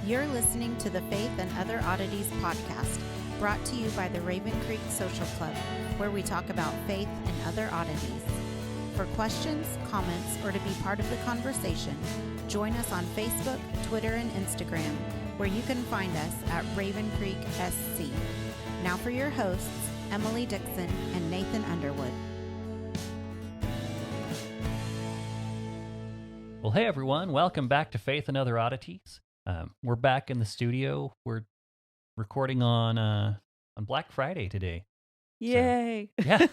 You're listening to the Faith and Other Oddities podcast, brought to you by the Raven Creek Social Club, where we talk about faith and other oddities. For questions, comments, or to be part of the conversation, join us on Facebook, Twitter, and Instagram, where you can find us at Raven Creek SC. Now for your hosts, Emily Dixon and Nathan Underwood. Well, hey everyone, welcome back to Faith and Other Oddities. We're back in the studio. We're recording on Black Friday today. Yay! So, yeah,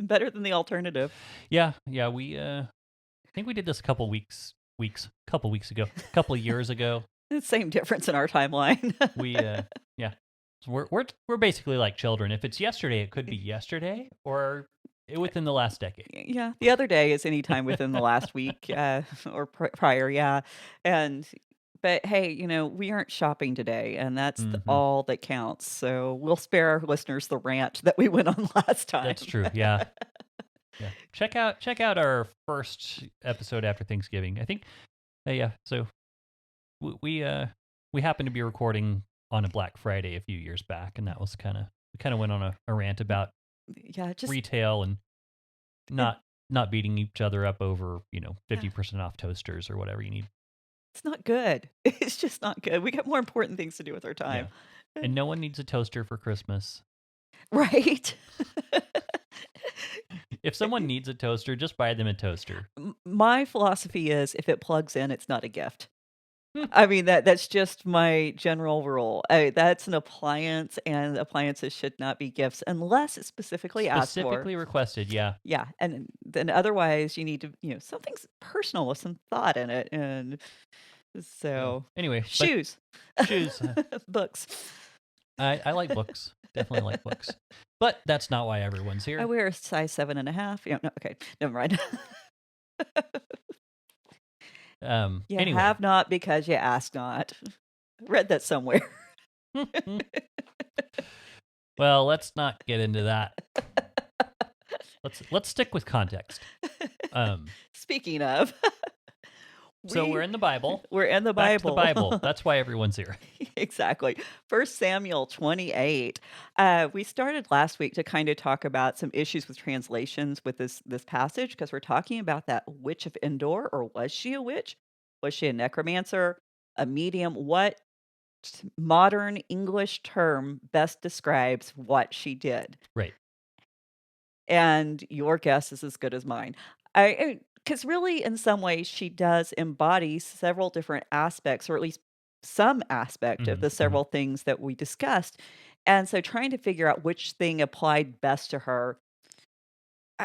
Better than the alternative. yeah. We I think we did this a couple of years ago. Same difference in our timeline. We So we're basically like children. If it's yesterday, it could be yesterday or within the last decade. Yeah, the other day is any time within the last week or prior. Yeah, but hey, we aren't shopping today, and that's all that counts. So we'll spare our listeners the rant that we went on last time. That's true. Yeah. Yeah. Check out our first episode after Thanksgiving. I think. Yeah. So we happened to be recording on a Black Friday a few years back, and that was we kind of went on a rant about retail and not beating each other up over 50% off toasters or whatever you need. It's not good. It's just not good. We got more important things to do with our time. Yeah. And no one needs a toaster for Christmas. Right. If someone needs a toaster, just buy them a toaster. My philosophy is if it plugs in, it's not a gift. I mean, that's just my general rule. That's an appliance, and appliances should not be gifts unless it's specifically asked for. Specifically requested, yeah. Yeah, and then otherwise you need to, something's personal with some thought in it. And so, anyway, shoes. Books. I like books. Definitely like books. But that's not why everyone's here. I wear a size 7.5. Yeah, no, okay, never mind. You anyway. have not because you ask not. Read that somewhere. Well, let's not get into that. Let's stick with context. Speaking of, so we're in the Bible. We're in the Back Bible. to the Bible. That's why everyone's here. Exactly. 1 Samuel 28. We started last week to kind of talk about some issues with translations with this passage, because we're talking about that witch of Endor, or was she a witch? Was she a necromancer, a medium? What modern English term best describes what she did? Right. And your guess is as good as mine. Because really, in some ways, she does embody several different aspects, or at least some aspect of the several things that we discussed. And so trying to figure out which thing applied best to her,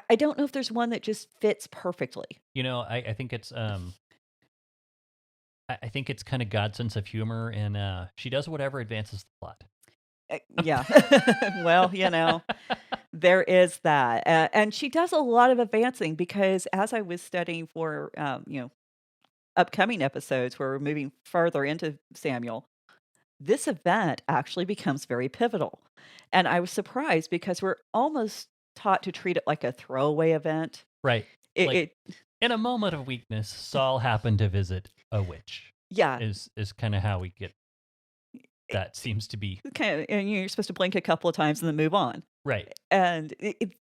I don't know if there's one that just fits perfectly. I think it's kind of God's sense of humor, and she does whatever advances the plot. Yeah. Well, there is that. And she does a lot of advancing, because as I was studying for, upcoming episodes where we're moving further into Samuel, this event actually becomes very pivotal. And I was surprised because we're almost taught to treat it like a throwaway event. Right. In a moment of weakness, Saul happened to visit a witch. Yeah. Is kind of how we get. That seems to be and you're supposed to blink a couple of times and then move on. Right. And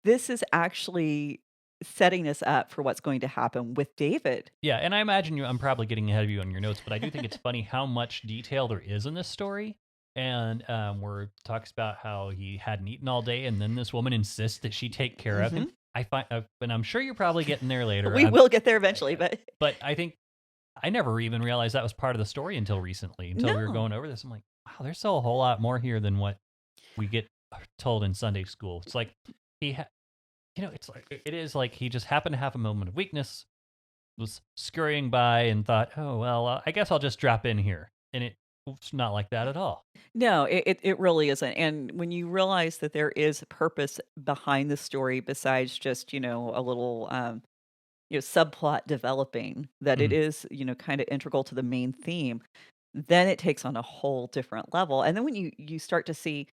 this is actually setting us up for what's going to happen with David. Yeah, and I imagine I'm probably getting ahead of you on your notes, but I do think it's funny how much detail there is in this story. And where it talks about how he hadn't eaten all day, and then this woman insists that she take care of him. I find, and I'm sure you're probably getting there later. We will get there eventually, but I think I never even realized that was part of the story until recently, until we were going over this. I'm like, wow, there's still a whole lot more here than what we get told in Sunday school. It's like it is like he just happened to have a moment of weakness, was scurrying by, and thought, oh well, I guess I'll just drop in here, and it's not like that at all. No, it really isn't. And when you realize that there is a purpose behind the story besides just a little subplot developing, that it is kind of integral to the main theme, then it takes on a whole different level. And then when you start to see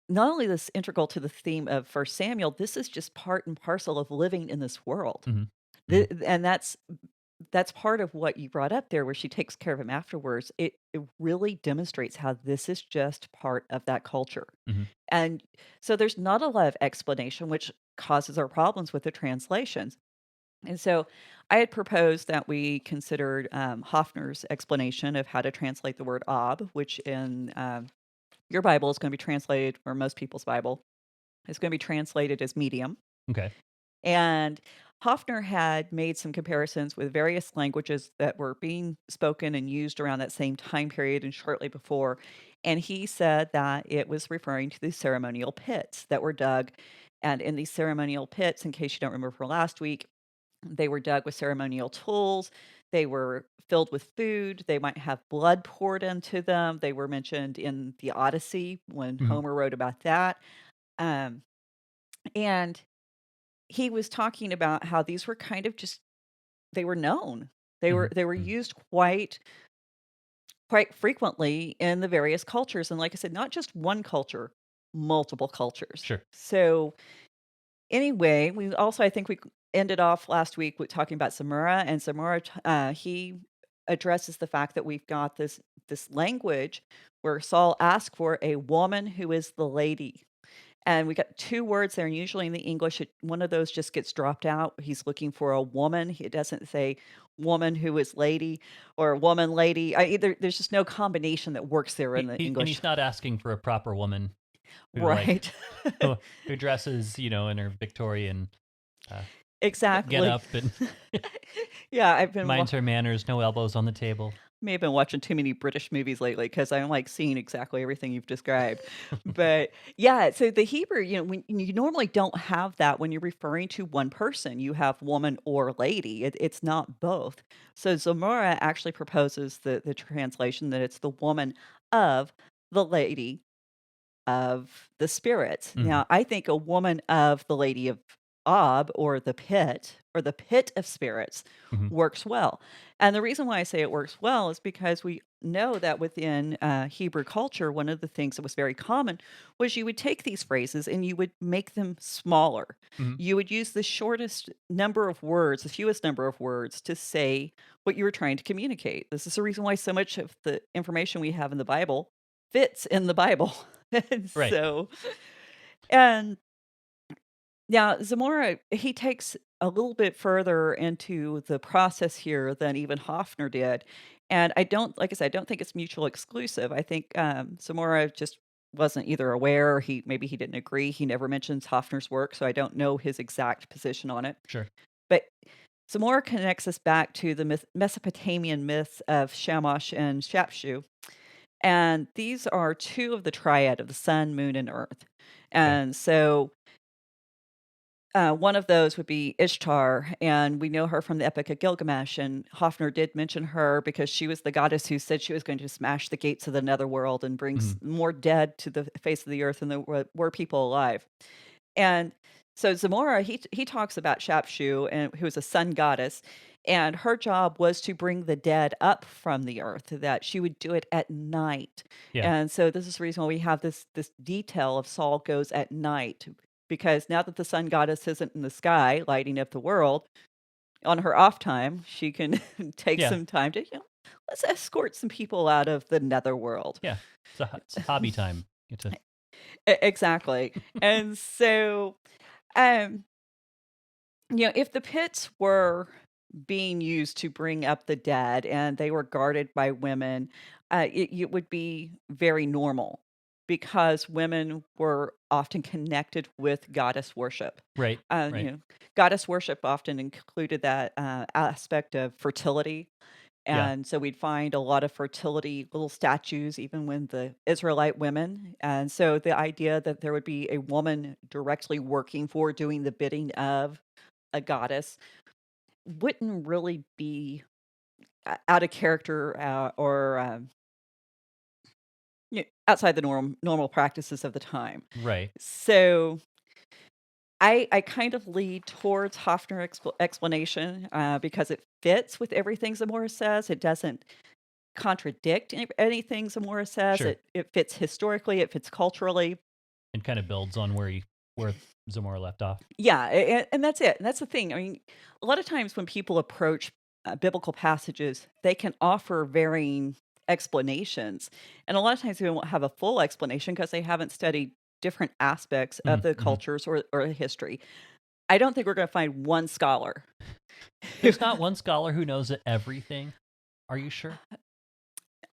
not only this integral to the theme of 1 Samuel, this is just part and parcel of living in this world. And that's that's part of what you brought up there, where she takes care of him afterwards. It really demonstrates how this is just part of that culture. Hmm. And so there's not a lot of explanation, which causes our problems with the translations. And so I had proposed that we considered Hoffner's explanation of how to translate the word ob, which in your Bible is going to be translated, or most people's Bible is going to be translated as medium. Okay. And Hoffner had made some comparisons with various languages that were being spoken and used around that same time period and shortly before. And he said that it was referring to the ceremonial pits that were dug. And in these ceremonial pits, in case you don't remember from last week, they were dug with ceremonial tools. They were filled with food. They might have blood poured into them. They were mentioned in the Odyssey when Hmm. Homer wrote about that. Um, and he was talking about how these were kind of just they were known. Hmm. They were Hmm. used quite frequently in the various cultures, and like I said, not just one culture, multiple cultures. Sure. So anyway, we also I think we ended off last week with talking about Samura, and Samura he addresses the fact that we've got this language where Saul asks for a woman who is the lady. And we got 2 words there, and usually in the English, one of those just gets dropped out. He's looking for a woman. It doesn't say woman who is lady or woman lady. There's just no combination that works there in the And English. he's not asking for a proper woman who like Right. who dresses, in her Victorian uh, get Exactly. up and Yeah, I've been minds her manners, no elbows on the table. may have been watching too many British movies lately because I'm, like, seeing exactly everything you've described. But, yeah, so the Hebrew, when you normally don't have that when you're referring to one person. You have woman or lady. It's not both. So Zamora actually proposes the translation that it's the woman of the lady of the spirits. Hmm. Now, I think a woman of the Lady of Ob or the pit of spirits Hmm. works well. And the reason why I say it works well is because we know that within Hebrew culture, one of the things that was very common was you would take these phrases and you would make them smaller. Hmm. You would use the shortest number of words, the fewest number of words to say what you were trying to communicate. This is the reason why so much of the information we have in the Bible fits in the Bible. And Right. so and now Zamora, he takes a little bit further into the process here than even Hoffner did. And I don't like I said, I don't think it's mutual exclusive. I think, Zamora just wasn't either aware or maybe he didn't agree. He never mentions Hoffner's work, so I don't know his exact position on it. Sure. But Zamora connects us back to the Mesopotamian myths of Shamash and Shapshu. And these are 2 of the triad of the sun, moon, and earth. Okay. And so, one of those would be Ishtar, and we know her from the Epic of Gilgamesh, and Hoffner did mention her because she was the goddess who said she was going to smash the gates of the netherworld and bring Hmm. more dead to the face of the earth than there were people alive. And so Zamora, he talks about Shapshu, and who is a sun goddess, and her job was to bring the dead up from the earth. That she would do it at night, Yeah. and so this is the reason why we have this detail of Saul goes at night, because now that the sun goddess isn't in the sky lighting up the world on her off time, she can take Yeah. some time to let's escort some people out of the netherworld. Yeah. It's a hobby time. Get to. Exactly, and so. Um, if the pits were being used to bring up the dead and they were guarded by women, it would be very normal because women were often connected with goddess worship. Right. Uh, you Right. know, goddess worship often included that aspect of fertility. Yeah. And so we'd find a lot of fertility little statues, even when the Israelite women. And so the idea that there would be a woman directly working for doing the bidding of a goddess wouldn't really be out of character or outside the normal practices of the time. Right. So I kind of lead towards Hoffner explanation because it fits with everything Zamora says. It doesn't contradict anything Zamora says. Sure. It fits historically. It fits culturally. And kind of builds on where Zamora left off. Yeah, and that's it. And that's the thing. I mean, a lot of times when people approach biblical passages, they can offer varying explanations. And a lot of times we won't have a full explanation because they haven't studied different aspects of the Mm-hmm. cultures or the history. I don't think we're going to find one scholar. There's not one scholar who knows everything. Are you sure?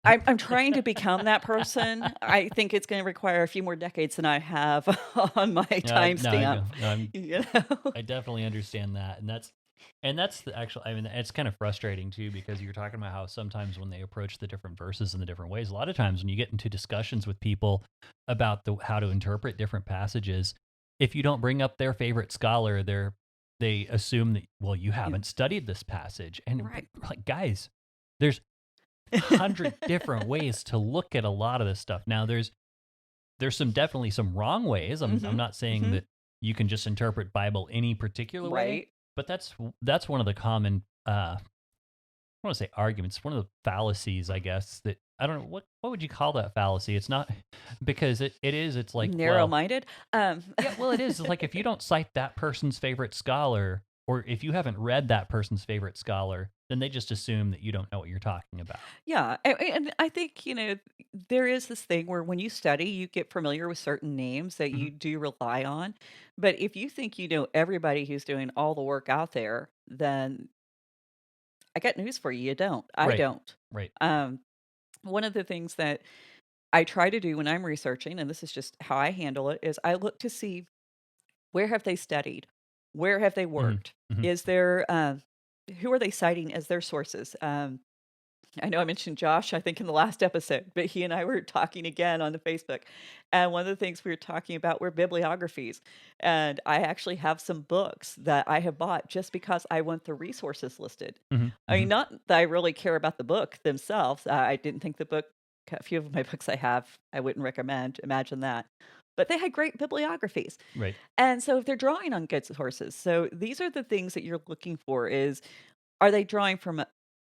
I'm trying to become that person. I think it's going to require a few more decades than I have on my No, timestamp. I definitely understand that, and that's the actual. I mean, it's kind of frustrating too because you're talking about how sometimes when they approach the different verses in the different ways, a lot of times when you get into discussions with people about how to interpret different passages, if you don't bring up their favorite scholar, they assume that you haven't studied this passage, and Right. like guys, there's 100 different ways to look at a lot of this stuff. Now there's definitely some wrong ways. I'm not saying that you can just interpret Bible any particular way, Right. but that's one of the common I want to say arguments, one of the fallacies, I guess, that I don't know what would you call that fallacy? It's not because it's like Narrow-minded. it is. It's like if you don't cite that person's favorite scholar, or if you haven't read that person's favorite scholar, then they just assume that you don't know what you're talking about. Yeah, and I think, there is this thing where when you study, you get familiar with certain names that you do rely on. But if you think you know everybody who's doing all the work out there, then I got news for you. You don't. I Right. don't. Right. One of the things that I try to do when I'm researching, and this is just how I handle it, is I look to see where have they studied, where have they worked, Mhm. is there who are they citing as their sources? I know I mentioned Josh, I think, in the last episode, but he and I were talking again on the Facebook. And one of the things we were talking about were bibliographies. And I actually have some books that I have bought just because I want the resources listed. Mhm. I mean, Mhm. not that I really care about the book themselves. I didn't think the book, a few of my books I have, I wouldn't recommend. Imagine that. But they had great bibliographies. Right. And so if they're drawing on good sources. So these are the things that you're looking for is, are they drawing from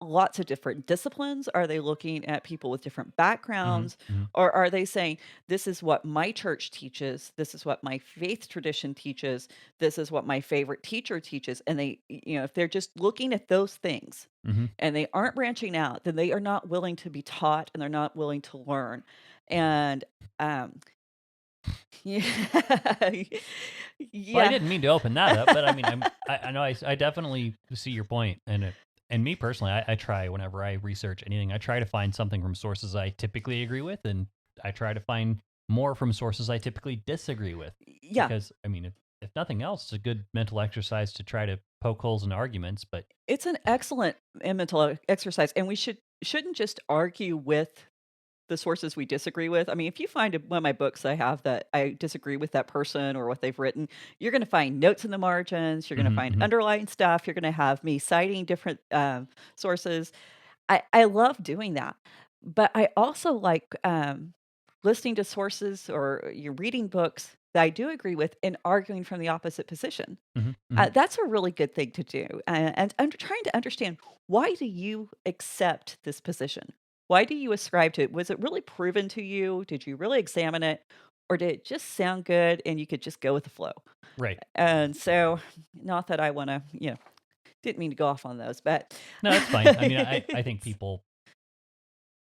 lots of different disciplines? Are they looking at people with different Mhm. backgrounds? Mhm. Or are they saying, this is what my church teaches, this is what my faith tradition teaches, this is what my favorite teacher teaches? And they, if they're just looking at those things Mhm. and they aren't branching out, then they are not willing to be taught and they're not willing to learn. And yeah, Well, I yeah, didn't mean to open that up, but I mean, I know I definitely see your point, and me personally, I try whenever I research anything, I try to find something from sources I typically agree with, and I try to find more from sources I typically disagree with, yeah. because I mean, if nothing else, it's a good mental exercise to try to poke holes in arguments. But It's an excellent mental exercise, and we shouldn't just argue with the sources we disagree with. I mean, if you find one of my books I have that I disagree with that person or what they've written, you're going to find notes in the margins. You're going to Mhm. find Mhm. underlying stuff. You're going to have me citing different sources. I love doing that, but I also like listening to sources or you're reading books that I do agree with and arguing from the opposite position. Mhm. Mhm. That's a really good thing to do, and I'm trying to understand, why do you accept this position? Why do you ascribe to it? Was it really proven to you? Did you really examine it? Or did it just sound good and you could just go with the flow? Right. And so, not that I want to, didn't mean to go off on those, but No, that's fine. I mean, I think people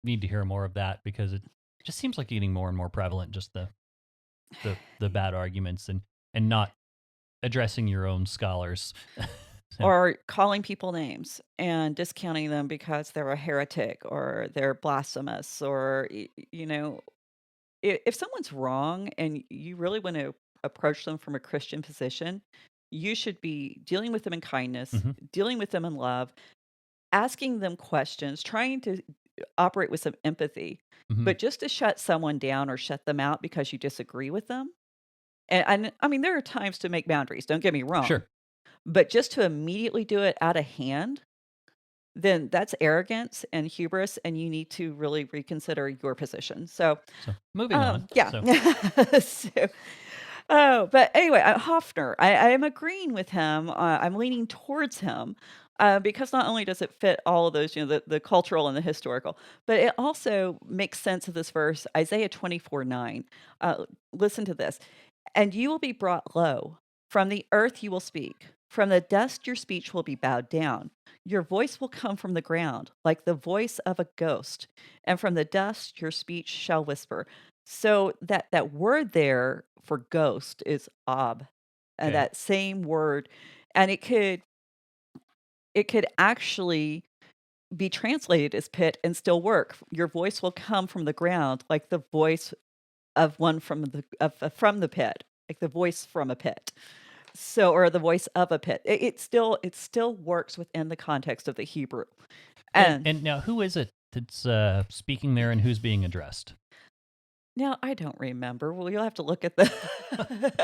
need to hear more of that because it just seems like getting more and more prevalent. Just the bad arguments and not addressing your own scholars. So, or calling people names and discounting them because they're a heretic or they're blasphemous, or if someone's wrong and you really want to approach them from a Christian position, you should be dealing with them in kindness, mhm. dealing with them in love, asking them questions, trying to operate with some empathy. Mhm. But just to shut someone down or shut them out because you disagree with them, and I mean, there are times to make boundaries, don't get me wrong, Sure. but just to immediately do it out of hand, then that's arrogance and hubris, and you need to really reconsider your position. So, So moving on. yeah. So So, oh, but anyway, Hoffner, I am agreeing with him. I'm leaning towards him because not only does it fit all of those, the cultural and the historical, but it also makes sense of this verse, Isaiah 24:9. Listen to this. And you will be brought low. From the earth you will speak. From the dust your speech will be bowed down. Your voice will come from the ground, like the voice of a ghost, and from the dust your speech shall whisper. So that word there for ghost is ob, and Okay. that same word, and it could actually be translated as pit and still work. Your voice will come from the ground, like the voice of one from the pit, like the voice from a pit. So, or the voice of a pit. It still works within the context of the Hebrew. And And now, who is it that's speaking there, and who's being addressed? now I don't remember. Well, you'll have to look at the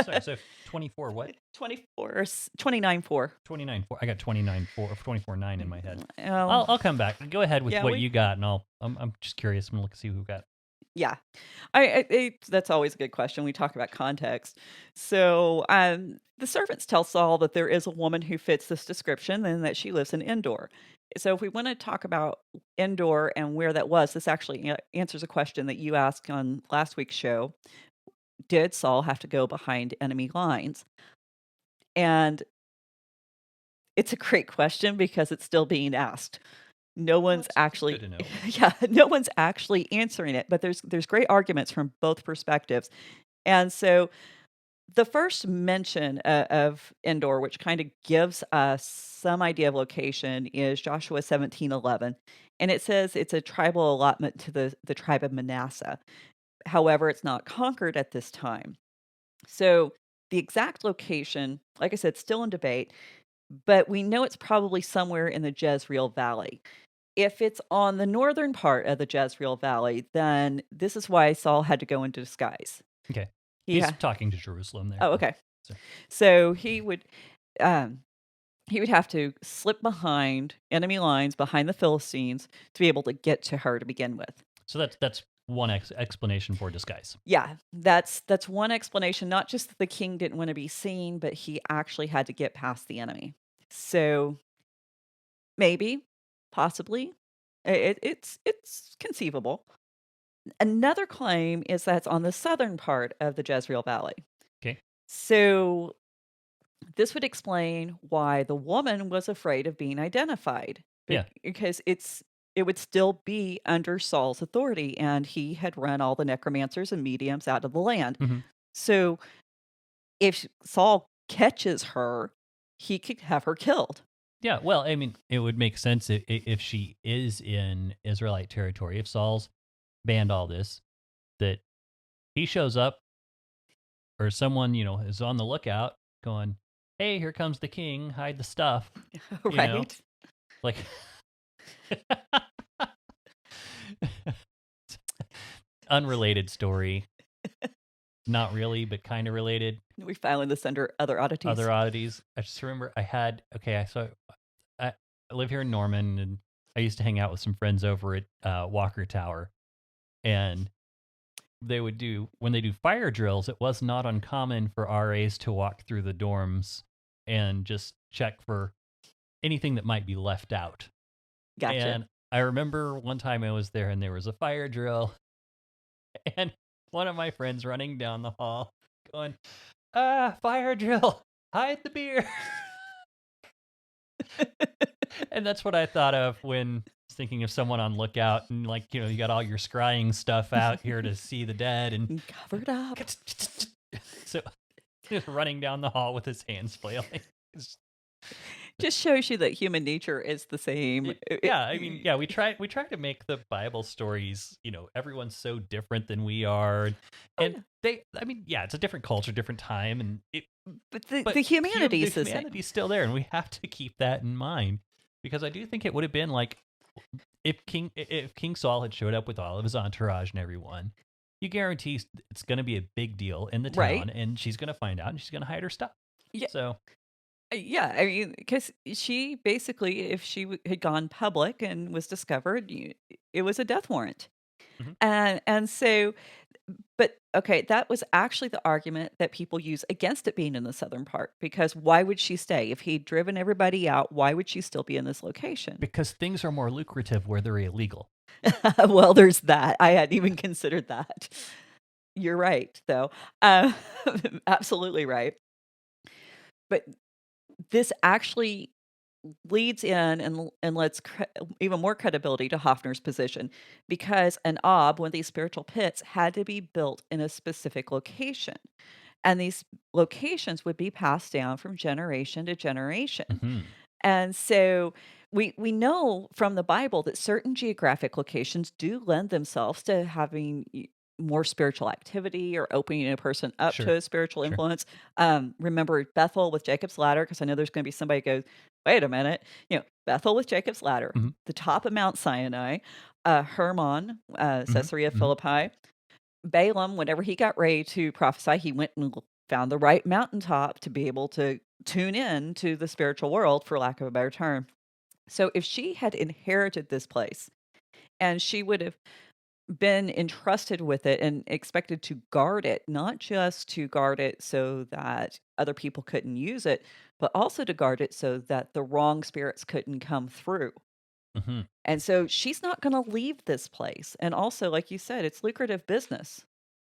Sorry, so 24 what? 24, 29:4. 29.4. I got 29.4 or 24.9 in my head. Oh, I'll come back. Go ahead with yeah, what you got, and I'm just curious. I'm gonna look see who got. yeah. That's always a good question. We talk about context. So, the servants tell Saul that there is a woman who fits this description and that she lives in Endor. So, if we want to talk about Endor and where that was, this actually answers a question that you asked on last week's show. Did Saul have to go behind enemy lines? And it's a great question because it's still being asked. No one's It's actually good to know. yeah, no one's actually answering it, but there's great arguments from both perspectives. And so the first mention of Endor, which kind of gives us some idea of location, is Joshua 17:11. And it says it's a tribal allotment to the tribe of Manasseh. However, it's not conquered at this time. So the exact location, like I said, still in debate, but we know it's probably somewhere in the Jezreel Valley. If it's on the northern part of the Jezreel Valley, then this is why Saul had to go into disguise. Okay, He he's ha- talking to Jerusalem there. oh, okay. So- So um, he would have to slip behind enemy lines, behind the Philistines, to be able to get to her to begin with. So that's one explanation for disguise. Yeah, that's one explanation. Not just that the king didn't want to be seen, but he actually had to get past the enemy. So maybe, possibly, it's conceivable. Another claim is that it's on the southern part of the Jezreel Valley. Okay. So this would explain why the woman was afraid of being identified. Yeah. Because it would still be under Saul's authority, and he had run all the necromancers and mediums out of the land. Mhm. So if Saul catches her, he could have her killed. Yeah, well, I mean, it would make sense if she is in Israelite territory. If Saul's banned all this, that he shows up, or someone is on the lookout, going, "Hey, here comes the king! Hide the stuff." You know? Right? Like, unrelated story. Not really, but kind of related. We filing this under other oddities. Other oddities. I just remember I live here in Norman, and I used to hang out with some friends over at Walker Tower, and when they do fire drills, it was not uncommon for RAs to walk through the dorms and just check for anything that might be left out. Gotcha. And I remember one time I was there and there was a fire drill, and one of my friends running down the hall going, fire drill, hide the beer. And that's what I thought of when I was thinking of someone on lookout, and you got all your scrying stuff out here to see the dead, and covered up. So just running down the hall with his hands flailing. Just shows you that human nature is the same. Yeah, I mean, yeah, we try to make the Bible stories, everyone's so different than we are, and it's a different culture, different time, and but the humanity is the same. Humanity's still there, and we have to keep that in mind, because I do think it would have been like if King Saul had showed up with all of his entourage and everyone. You guarantee it's going to be a big deal in the town, Right. and she's going to find out, and she's going to hide her stuff. Yeah. So. Yeah, I mean, because she basically, if she had gone public and was discovered, it was a death warrant. Mhm. And so, but okay, that was actually the argument that people use against it being in the southern part, because why would she stay? If he'd driven everybody out, why would she still be in this location? Because things are more lucrative where they're illegal. Well, there's that. I hadn't even considered that. You're right, though. Absolutely right. But this actually leads in and lets even more credibility to Hoffner's position, because an ob, one of these spiritual pits, had to be built in a specific location. And these locations would be passed down from generation to generation. Mhm. And so we know from the Bible that certain geographic locations do lend themselves to having more spiritual activity or opening a person up to Sure. a spiritual Sure. influence. Remember Bethel with Jacob's Ladder, because I know there's going to be somebody who goes, wait a minute, Bethel with Jacob's Ladder, Mhm. the top of Mount Sinai, Hermon, Mhm. Caesarea Mhm. Philippi, Balaam, whenever he got ready to prophesy, he went and found the right mountaintop to be able to tune in to the spiritual world, for lack of a better term. So if she had inherited this place and she would have been entrusted with it and expected to guard it, not just to guard it so that other people couldn't use it, but also to guard it so that the wrong spirits couldn't come through. Mhm. And so she's not going to leave this place. And also, like you said, it's lucrative business.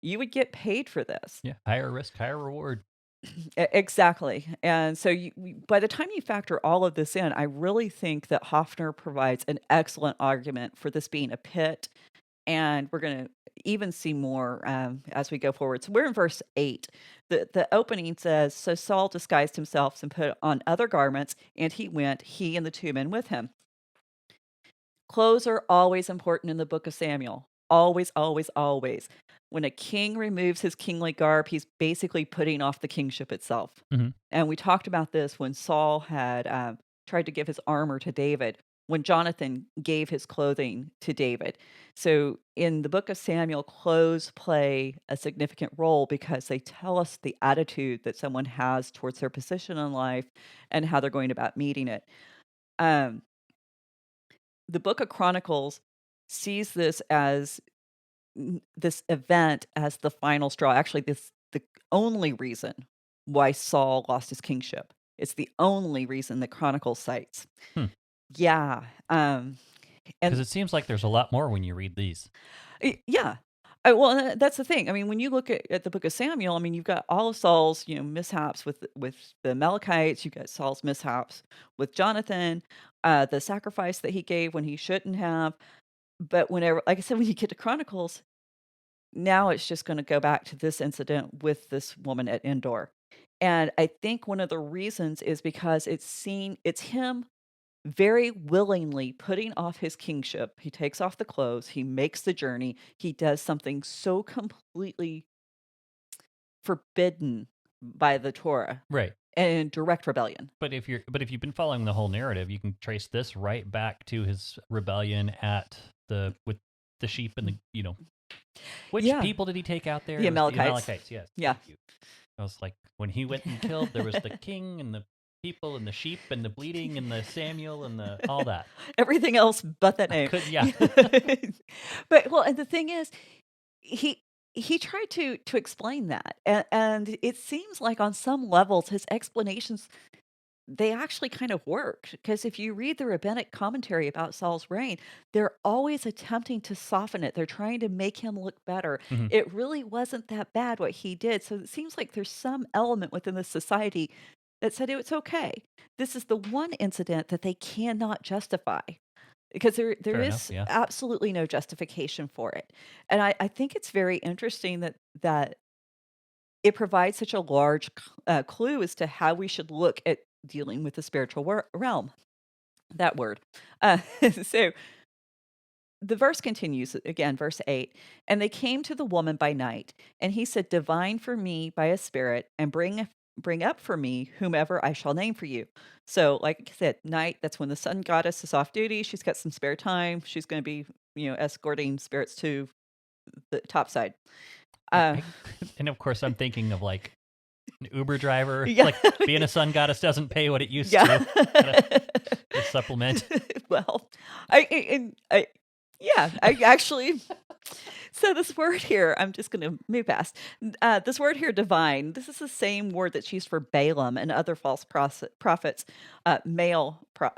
You would get paid for this. Yeah. Higher risk, higher reward. Exactly. And so by the time you factor all of this in, I really think that Hoffner provides an excellent argument for this being a pit. And we're going to even see more as we go forward. So we're in verse 8. The opening says, So Saul disguised himself and put on other garments, and he went, he and the 2 men with him. Clothes are always important in the book of Samuel. Always, always, always. When a king removes his kingly garb, he's basically putting off the kingship itself. Mhm. And we talked about this when Saul had tried to give his armor to David, when Jonathan gave his clothing to David. So in the book of Samuel, clothes play a significant role because they tell us the attitude that someone has towards their position in life and how they're going about meeting it. Um, the book of Chronicles sees this as this event as the final straw. Actually, this the only reason why Saul lost his kingship. It's the only reason the Chronicles cites. Hmm. Yeah, Because and it seems like there's a lot more when you read these. yeah. Well, that's the thing. I mean, when you look at the book of Samuel, I mean, you've got all of Saul's, mishaps with the Amalekites. You've got Saul's mishaps with Jonathan, the sacrifice that he gave when he shouldn't have. But whenever, like I said, when you get to Chronicles, now it's just gonna go back to this incident with this woman at Endor. And I think one of the reasons is because it's him very willingly putting off his kingship. He takes off the clothes, he makes the journey, he does something so completely forbidden by the Torah Right. and in direct rebellion. But if you've been following the whole narrative, you can trace this right back to his rebellion with the sheep and which Yeah. people did he take out there? The It was Amalekites. The Amalekites, yes. Yeah. Thank you. I was like, when he went and killed, there was the king and the people and the sheep and the bleeding and the Samuel and all that. Everything else but that name. Yeah. But and the thing is, he tried to explain that, and it seems like on some levels his explanations, they actually kind of worked, because if you read the rabbinic commentary about Saul's reign, they're always attempting to soften it. They're trying to make him look better. Mhm. It really wasn't that bad what he did. So it seems like there's some element within the society that said it's okay. This is the one incident that they cannot justify, because there Fair enough, is yeah. absolutely no justification for it. And I think it's very interesting that it provides such a large clue as to how we should look at dealing with the spiritual realm. That word. So the verse continues again, verse 8. And they came to the woman by night, and he said, Divine for me by a spirit, and bring up for me whomever I shall name for you. So, like I said, night, that's when the sun goddess is off duty. She's got some spare time. She's going to be, escorting spirits to the top side. And of course, I'm thinking of like an Uber driver. Yeah. Like being a sun goddess doesn't pay what it used Yeah. to. A supplement. Well, I actually. So this word here, I'm just going to move past. This word here, divine. This is the same word that's used for Balaam and other false prophets,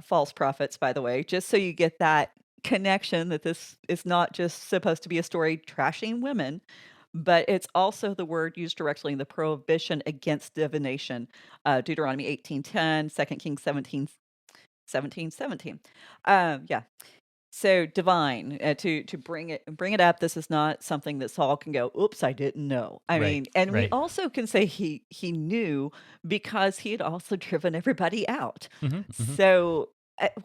false prophets. By the way, just so you get that connection, that this is not just supposed to be a story trashing women, but it's also the word used directly in the prohibition against divination. Deuteronomy 18:10, 2 Kings 17:17. Yeah. So divine, to bring it up. This is not something that Saul can go, "Oops, I didn't know." I Right. mean, and we Right. also can say he knew because he had also driven everybody out. Hmm. So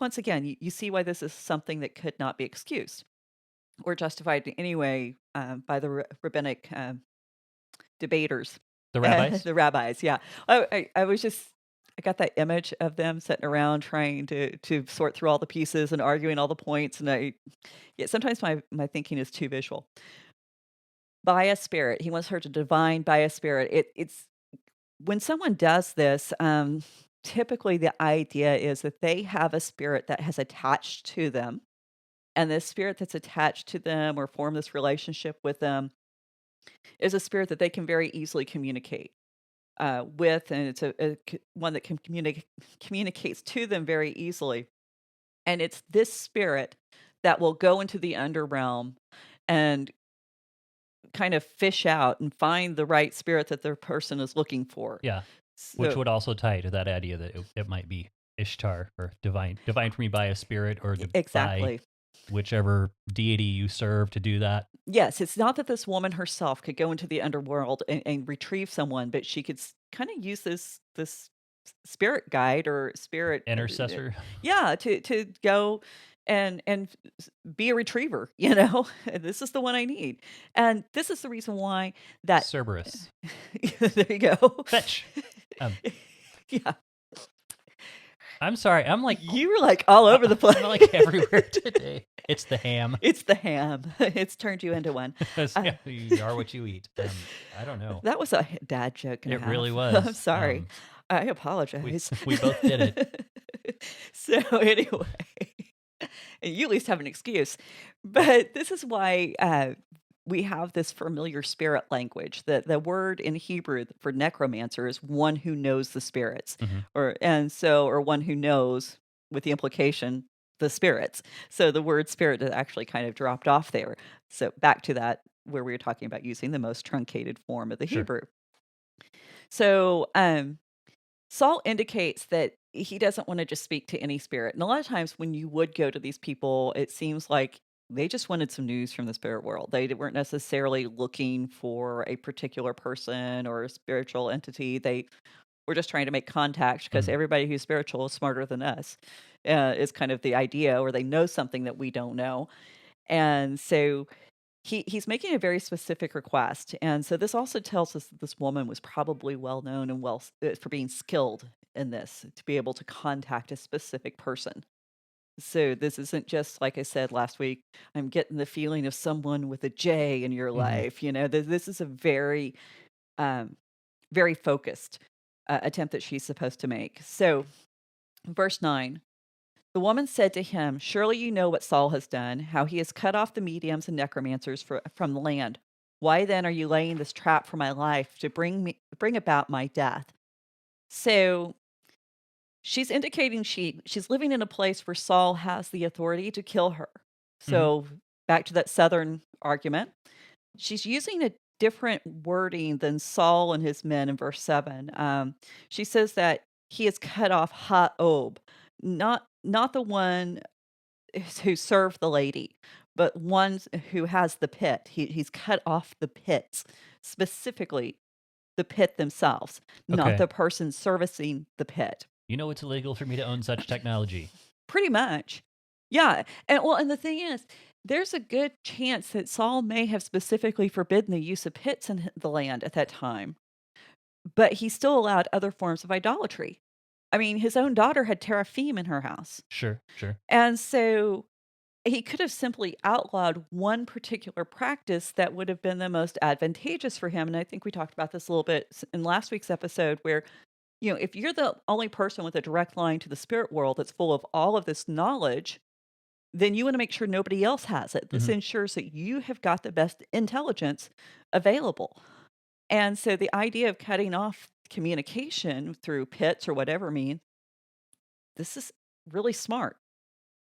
once again, you see why this is something that could not be excused or justified in any way by the rabbinic debaters, The rabbis. the rabbis. Yeah, I was just. I got that image of them sitting around trying to sort through all the pieces and arguing all the points, and yeah, sometimes my thinking is too visual. By a spirit, he wants her to divine by a spirit. It's when someone does this. Typically, the idea is that they have a spirit that has attached to them, and this spirit that's attached to them or form this relationship with them is a spirit that they can very easily communicate with, and it's one that can communicates to them very easily. And it's this spirit that will go into the underrealm and kind of fish out and find the right spirit that their person is looking for. Yeah. Which So would also tie to that idea that it might be Ishtar or divine for me by a spirit or by exactly. whichever deity you serve to do that. Yes, it's not that this woman herself could go into the underworld and retrieve someone, but she could kind of use this spirit guide or spirit, Intercessor. yeah, to go and be a retriever. You know, this is the one I need, and this is the reason why that. Cerberus. There you go. Fetch. Um, Yeah, I'm sorry. I'm like you were like all over the place. I'm like everywhere today. It's the ham. It's the ham. It's turned you into one. You are what you eat. I don't know. That was a dad joke and a It half. really I'm was. sorry. I We apologize. we both did it. So anyway, and you at least have an excuse. But this is why we have this familiar spirit language. The word in Hebrew for necromancer is one who knows the spirits, Mhm. or one who knows with the implication the spirits. So the word spirit is actually kind of dropped off there. So back to that where we were talking about using the most truncated form of the Sure. Hebrew. So Saul indicates that he doesn't want to just speak to any spirit. And a lot of times when you would go to these people, it seems like they just wanted some news from the spirit world. They weren't necessarily looking for a particular person or a spiritual entity. They were just trying to make contact because Mhm. everybody who's spiritual is smarter than us, is kind of the idea, or they know something that we don't know. And so he's making a very specific request, and so this also tells us that this woman was probably well known and for being skilled in this, to be able to contact a specific person. So this isn't just like I said last week, I'm getting the feeling of someone with a J in your Mhm. life. This is a very, um, very focused attempt that she's supposed to make. So, verse 9. The woman said to him, "Surely you know what Saul has done, how he has cut off the mediums and necromancers from the land. Why then are you laying this trap for my life to bring about my death?" So she's indicating she's living in a place where Saul has the authority to kill her. Mhm. So back to that southern argument, she's using a different wording than Saul and his men in verse 7. She says that he has cut off Ha'ob, not the one who served the lady, but ones who has the pit. He's cut off the pits, specifically the pit themselves, not Okay. the person servicing the pit. You know it's illegal for me to own such technology. Pretty much. Yeah. And the thing is, there's a good chance that Saul may have specifically forbidden the use of pits in the land at that time, but he still allowed other forms of idolatry. I mean, his own daughter had teraphim in her house. Sure. Sure. And so he could have simply outlawed one particular practice that would have been the most advantageous for him. And I think we talked about this a little bit in last week's episode, where, if you're the only person with a direct line to the spirit world that's full of all of this knowledge, then you want to make sure nobody else has it. This Mhm. ensures that you have got the best intelligence available. And so the idea of cutting off communication through pits or whatever mean, this is really smart.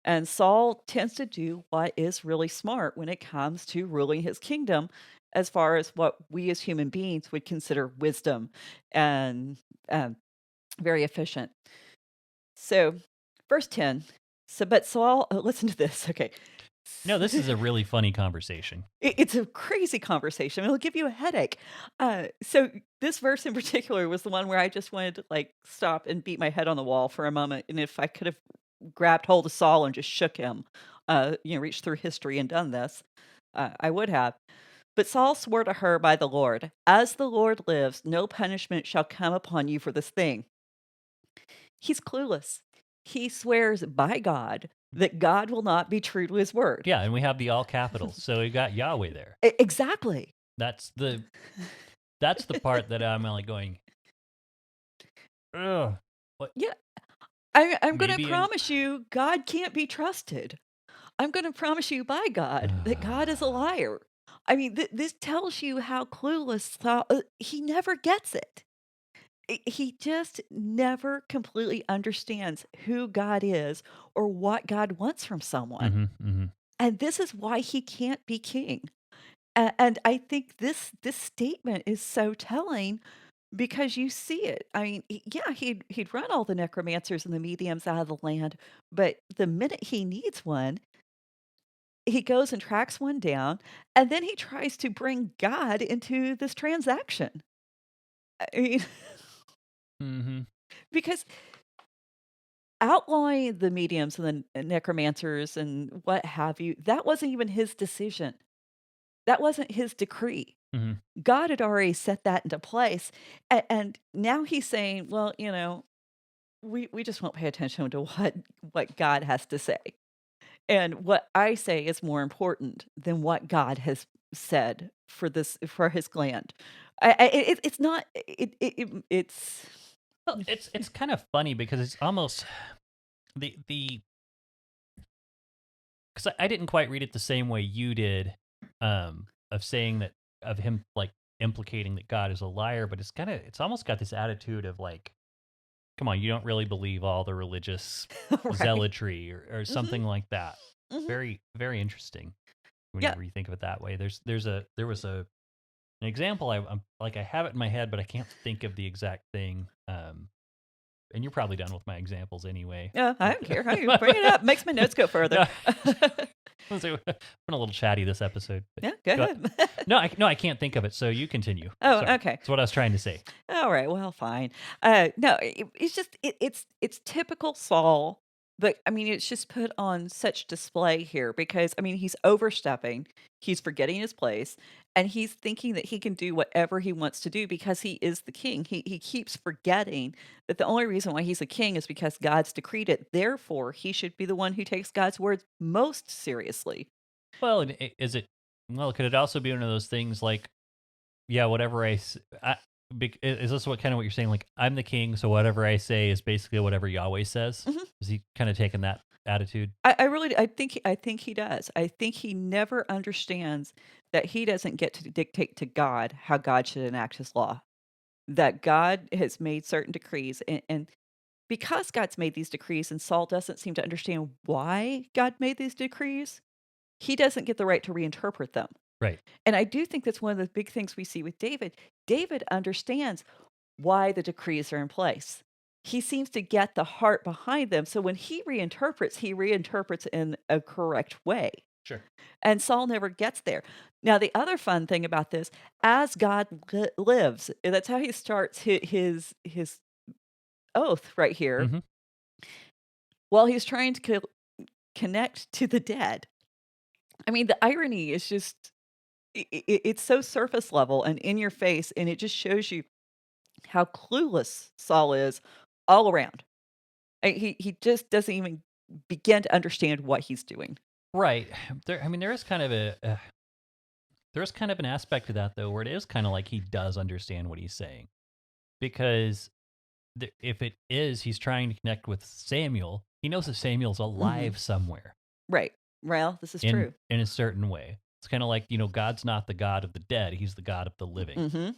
And Saul tends to do what is really smart when it comes to ruling his kingdom, as far as what we as human beings would consider wisdom and very efficient. So, verse 10. So, but Saul, listen to this. Okay. No, this is a really funny conversation. It's a crazy conversation. It'll give you a headache. So this verse in particular was the one where I just wanted to like stop and beat my head on the wall for a moment. And if I could have grabbed hold of Saul and just shook him, reached through history and done this, I would have. But Saul swore to her by the Lord, "As the Lord lives, no punishment shall come upon you for this thing." He's clueless. He swears by God that God will not be true to his word. Yeah, and we have the all capitals, so we got Yahweh there. Exactly. That's the part that I'm like going, ugh. What? Yeah. I'm going to Maybe promise you God can't be trusted. I'm going to promise you by God that God is a liar. I mean, this tells you how clueless he never gets it. He just never completely understands who God is or what God wants from someone. And this is why he can't be king. And I think this statement is so telling because you see it. I mean, yeah, he'd run all the necromancers and the mediums out of the land, but the minute he needs one, he goes and tracks one down, and then he tries to bring God into this transaction. I mean, because outlawing the mediums and the necromancers and what have you, that wasn't even his decision. That wasn't his decree. God had already set that into place. And now he's saying, well, we just won't pay attention to what God has to say. And what I say is more important than what God has said for his land. It's not. It's. Well, it's kind of funny because it's almost the because I didn't quite read it the same way you did, of saying that, of him like implicating that God is a liar, but it's almost got this attitude of like, come on, you don't really believe all the religious Right. zealotry or something like that. Mhm. Very, very interesting whenever you think of it that way. There was an example I'm like, I have it in my head, but I can't think of the exact thing. And you're probably done with my examples anyway. Yeah, I don't care. Hey, bring it up. Makes my notes go further. It's been a little chatty this episode. Yeah, go ahead. No, I can't think of it. So you continue. Oh, Sorry. okay. That's what I was trying to say. All right. Well, fine. No, it's just it's typical Saul, but I mean, it's just put on such display here because I mean, he's overstepping, he's forgetting his place, and he's thinking that he can do whatever he wants to do because he is the king. He keeps forgetting that the only reason why he's a king is because God's decreed it. Therefore, he should be the one who takes God's words most seriously. Well, and could it also be one of those things like, yeah, whatever is this what you're saying? Like, I'm the king, so whatever I say is basically whatever Yahweh says. Mhm. Is he kind of taking that attitude? I think he does. I think he never understands that he doesn't get to dictate to God how God should enact his law. That God has made certain decrees, and because God's made these decrees, and Saul doesn't seem to understand why God made these decrees, he doesn't get the right to reinterpret them. Right. And I do think that's one of the big things we see with David. David understands why the decrees are in place. He seems to get the heart behind them. So when he reinterprets in a correct way. Sure. And Saul never gets there. Now, the other fun thing about this, as God lives, that's how he starts his oath right here. Mhm. While he's trying to connect to the dead. I mean, the irony is just, it's so surface level and in your face, and it just shows you how clueless Saul is all around. He just doesn't even begin to understand what he's doing. Right. There is kind of there's kind of an aspect to that though, where it is kind of like he does understand what he's saying, because if it is he's trying to connect with Samuel, he knows that Samuel's alive somewhere. Right. Well, this is true. In a certain way. It's kind of like, God's not the God of the dead; he's the God of the living. Mm-hmm.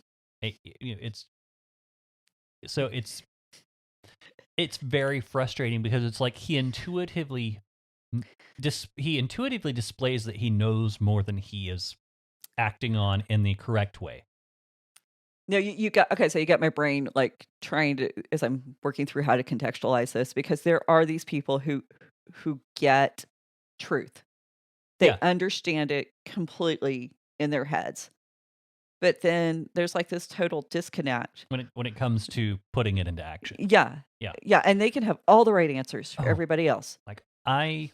It's very frustrating because it's like he intuitively he intuitively displays that he knows more than he is acting on in the correct way. No, you got okay. So you got my brain like trying to as I'm working through how to contextualize this because there are these people who get truth. They Yeah. understand it completely in their heads. But then there's like this total disconnect. When it comes to putting it into action. Yeah. Yeah. Yeah. And they can have all the right answers for Oh. everybody else. Like I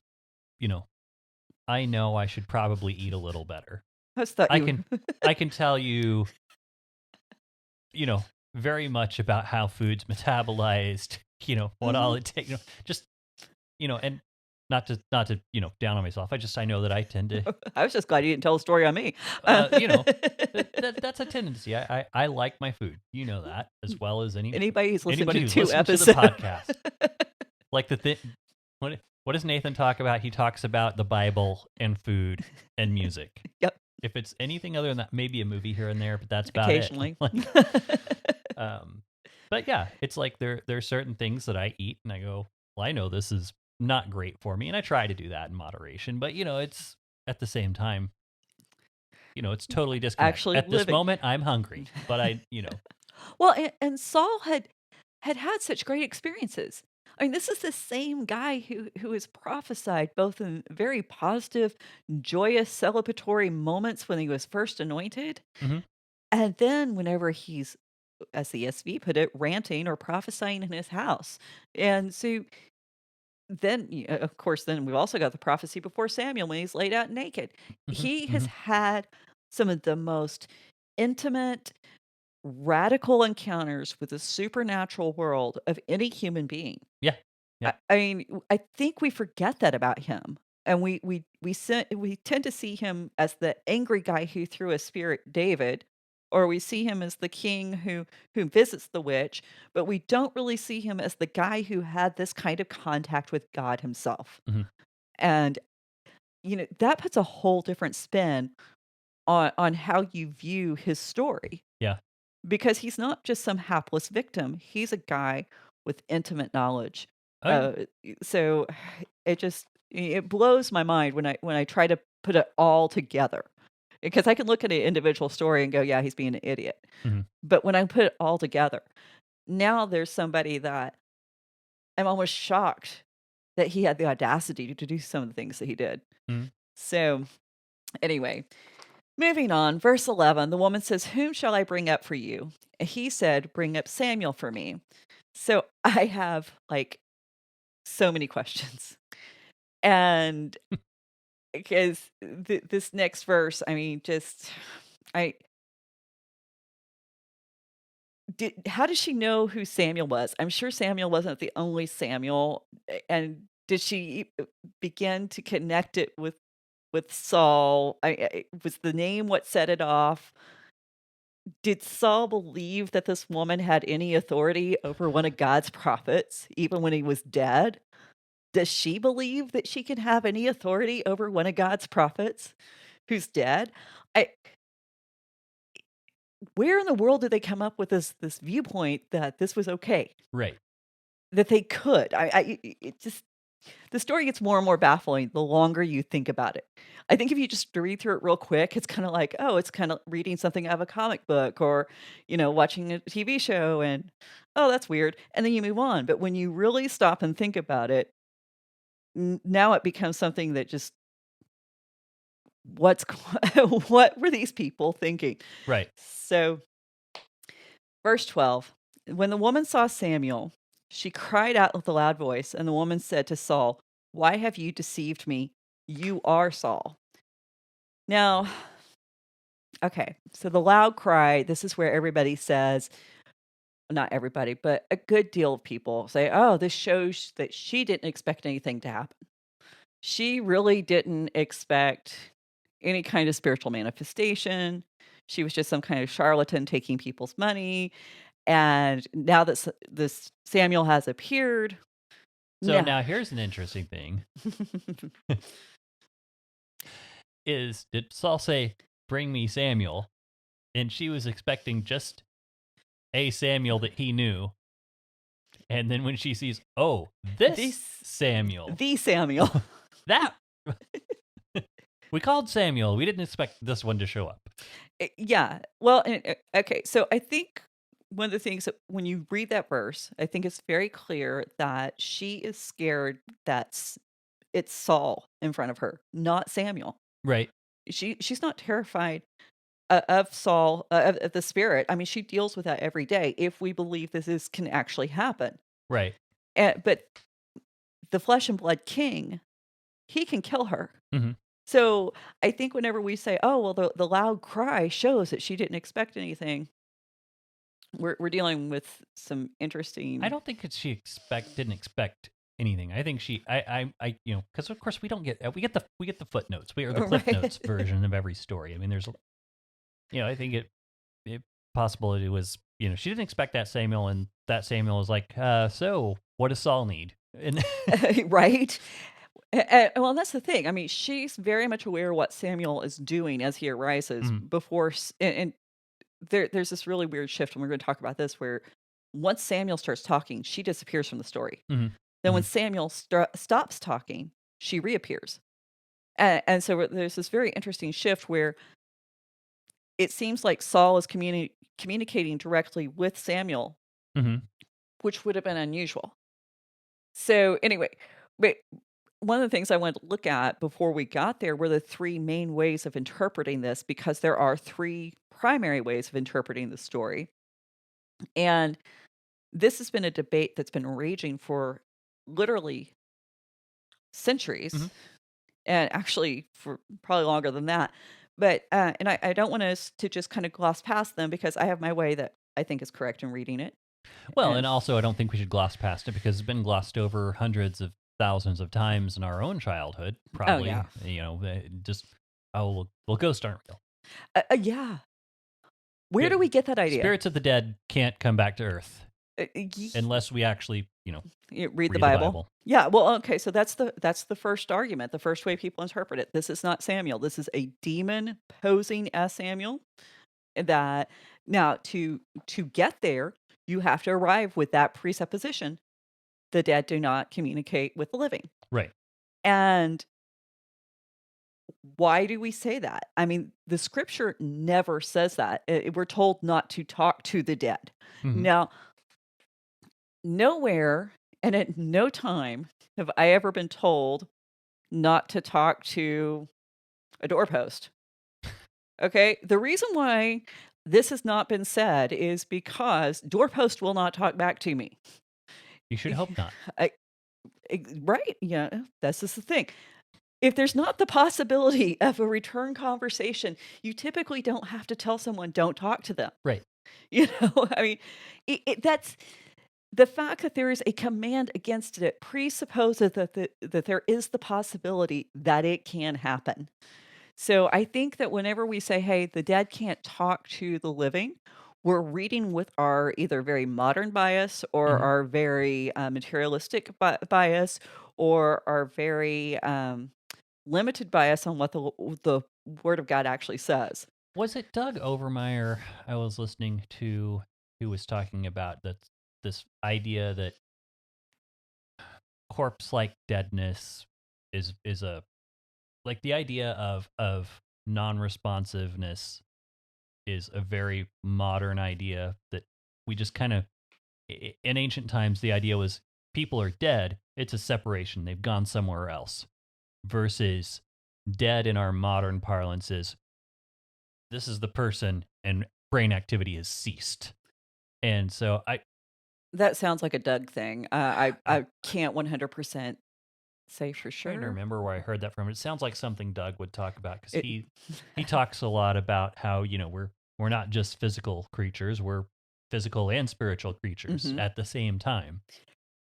know I should probably eat a little better. I can tell you, very much about how food's metabolized, what all it takes, just, and not to, down on myself. I know that I tend to, I was just glad you didn't tell a story on me. that's a tendency. I like my food. You know that as well as anybody who's listened anybody to who's 2 listened episodes. to the podcast. Like the thing, what does Nathan talk about? He talks about the Bible and food and music. Yep. If it's anything other than that, maybe a movie here and there, but that's about Occasionally. it. But yeah, it's like there are certain things that I eat and I go, well, I know this is not great for me, and I try to do that in moderation. But it's at the same time, it's totally disconnected. Actually At this moment, I'm hungry, but Well, and Saul had such great experiences. I mean, this is the same guy who is prophesied both in very positive, joyous, celebratory moments when he was first anointed, Mhm. and then whenever he's, as the ESV put it, ranting or prophesying in his house. And so then, of course, then we've also got the prophecy before Samuel when he's laid out naked. He has had some of the most intimate, radical encounters with the supernatural world of any human being. Yeah. I mean, I think we forget that about him, and we tend to see him as the angry guy who threw a spear at David, or we see him as the king who visits the witch, but we don't really see him as the guy who had this kind of contact with God himself. Mhm. And that puts a whole different spin on how you view his story. Yeah. Because he's not just some hapless victim. He's a guy with intimate knowledge. Oh, So it blows my mind when I try to put it all together. Because I can look at an individual story and go, yeah, he's being an idiot. Mhm. But when I put it all together, now there's somebody that I'm almost shocked that he had the audacity to do some of the things that he did. Mhm. So anyway, moving on, verse 11, the woman says, "Whom shall I bring up for you?" And he said, "Bring up Samuel for me." So I have like so many questions. And because this next verse, I mean, how does she know who Samuel was? I'm sure Samuel wasn't the only Samuel. And did she begin to connect it with Saul? Was the name what set it off? Did Saul believe that this woman had any authority over one of God's prophets, even when he was dead? Does she believe that she can have any authority over one of God's prophets who's dead? Where in the world did they come up with this viewpoint that this was okay? Right. That they could? The story gets more and more baffling the longer you think about it. I think if you just read through it real quick, it's kind of like, oh, it's kind of reading something out of a comic book or, watching a TV show and, oh, that's weird. And then you move on. But when you really stop and think about it, now it becomes something that just, what were these people thinking? Right. So, verse 12, when the woman saw Samuel, she cried out with a loud voice, and the woman said to Saul, "Why have you deceived me? You are Saul." Now, okay, so the loud cry, this is where everybody says, not everybody, but a good deal of people say, oh, this shows that she didn't expect anything to happen. She really didn't expect any kind of spiritual manifestation. She was just some kind of charlatan taking people's money. And now that this Samuel has appeared. So now here's an interesting thing. Did Saul say, "Bring me Samuel"? And she was expecting just a Samuel that he knew. And then when she sees, oh, this Samuel. The Samuel. That we called Samuel. We didn't expect this one to show up. Yeah. Well, okay. So I think one of the things that when you read that verse, I think it's very clear that she is scared that it's Saul in front of her, not Samuel. Right. She's not terrified of Saul, of the spirit. I mean, she deals with that every day if we believe this can actually happen. Right. But the flesh and blood king, he can kill her. Mhm. So I think whenever we say, "Oh, well, the loud cry shows that she didn't expect anything," we're dealing with some I interesting. don't think that she didn't expect anything. I think because of course we don't get we get the footnotes. We are the Cliff Right. Notes version of every story. I mean, there's I think it possible it was she didn't expect that Samuel, and that Samuel was like, so what does Saul need? And Right? Well, that's the thing. I mean, she's very much aware of what Samuel is doing as he arises Mhm. before, and there's this really weird shift, and we're going to talk about this, where once Samuel starts talking, she disappears from the story. Mhm. Then when Mhm. Samuel stops talking, she reappears. And so there's this very interesting shift where it seems like Saul is communicating directly with Samuel, Mhm. which would have been unusual. So anyway, but one of the things I wanted to look at before we got there were the three main ways of interpreting this, because there are three primary ways of interpreting the story. And this has been a debate that's been raging for literally centuries, Mhm. and actually for probably longer than that. But and I don't want us to just kind of gloss past them, because I have my way that I think is correct in reading it. Well, And and also I don't think we should gloss past it because it's been glossed over hundreds of thousands of times in our own childhood. oh Probably, yeah, just well, ghosts aren't real. yeah. Where Yeah, do we get that idea? spirits of the dead can't come back to Earth Ye- unless we actually, you read the read the Bible. Bible. Yeah, well, okay, so that's the first argument, the first way people interpret it. This is not Samuel. This is a demon posing as Samuel. That now to get there, you have to arrive with that presupposition: the dead do not communicate with the living. Right. And why do we say that? I mean, the scripture never says that. We're told not to talk to the dead. Mhm. Now, nowhere and at no time have I ever been told not to talk to a doorpost. Okay? The reason why this has not been said is because doorpost will not talk back to me. You should hope not. Right? Yeah, that's just the thing. If there's not the possibility of a return conversation, you typically don't have to tell someone don't talk to them. Right. I mean, that's the fact that there is a command against it presupposes that there is the possibility that it can happen. So I think that whenever we say, "Hey, the dead can't talk to the living," we're reading with our either very modern bias or Mhm. our very materialistic bias, or our very limited bias on what the Word of God actually says. Was it Doug Overmeyer I was listening to who was talking about this idea that corpse-like deadness is a like the idea of non-responsiveness is a very modern idea that we just kind of in ancient times the idea was people are dead, it's a separation, they've gone somewhere else, versus dead in our modern parlance is this is the person and brain activity has ceased. And so That sounds like a Doug thing. I can't 100% say for trying to sure. remember where I heard that from. It sounds like something Doug would talk about because It, he talks a lot about how we're not just physical creatures, we're physical and spiritual creatures Mhm. at the same time,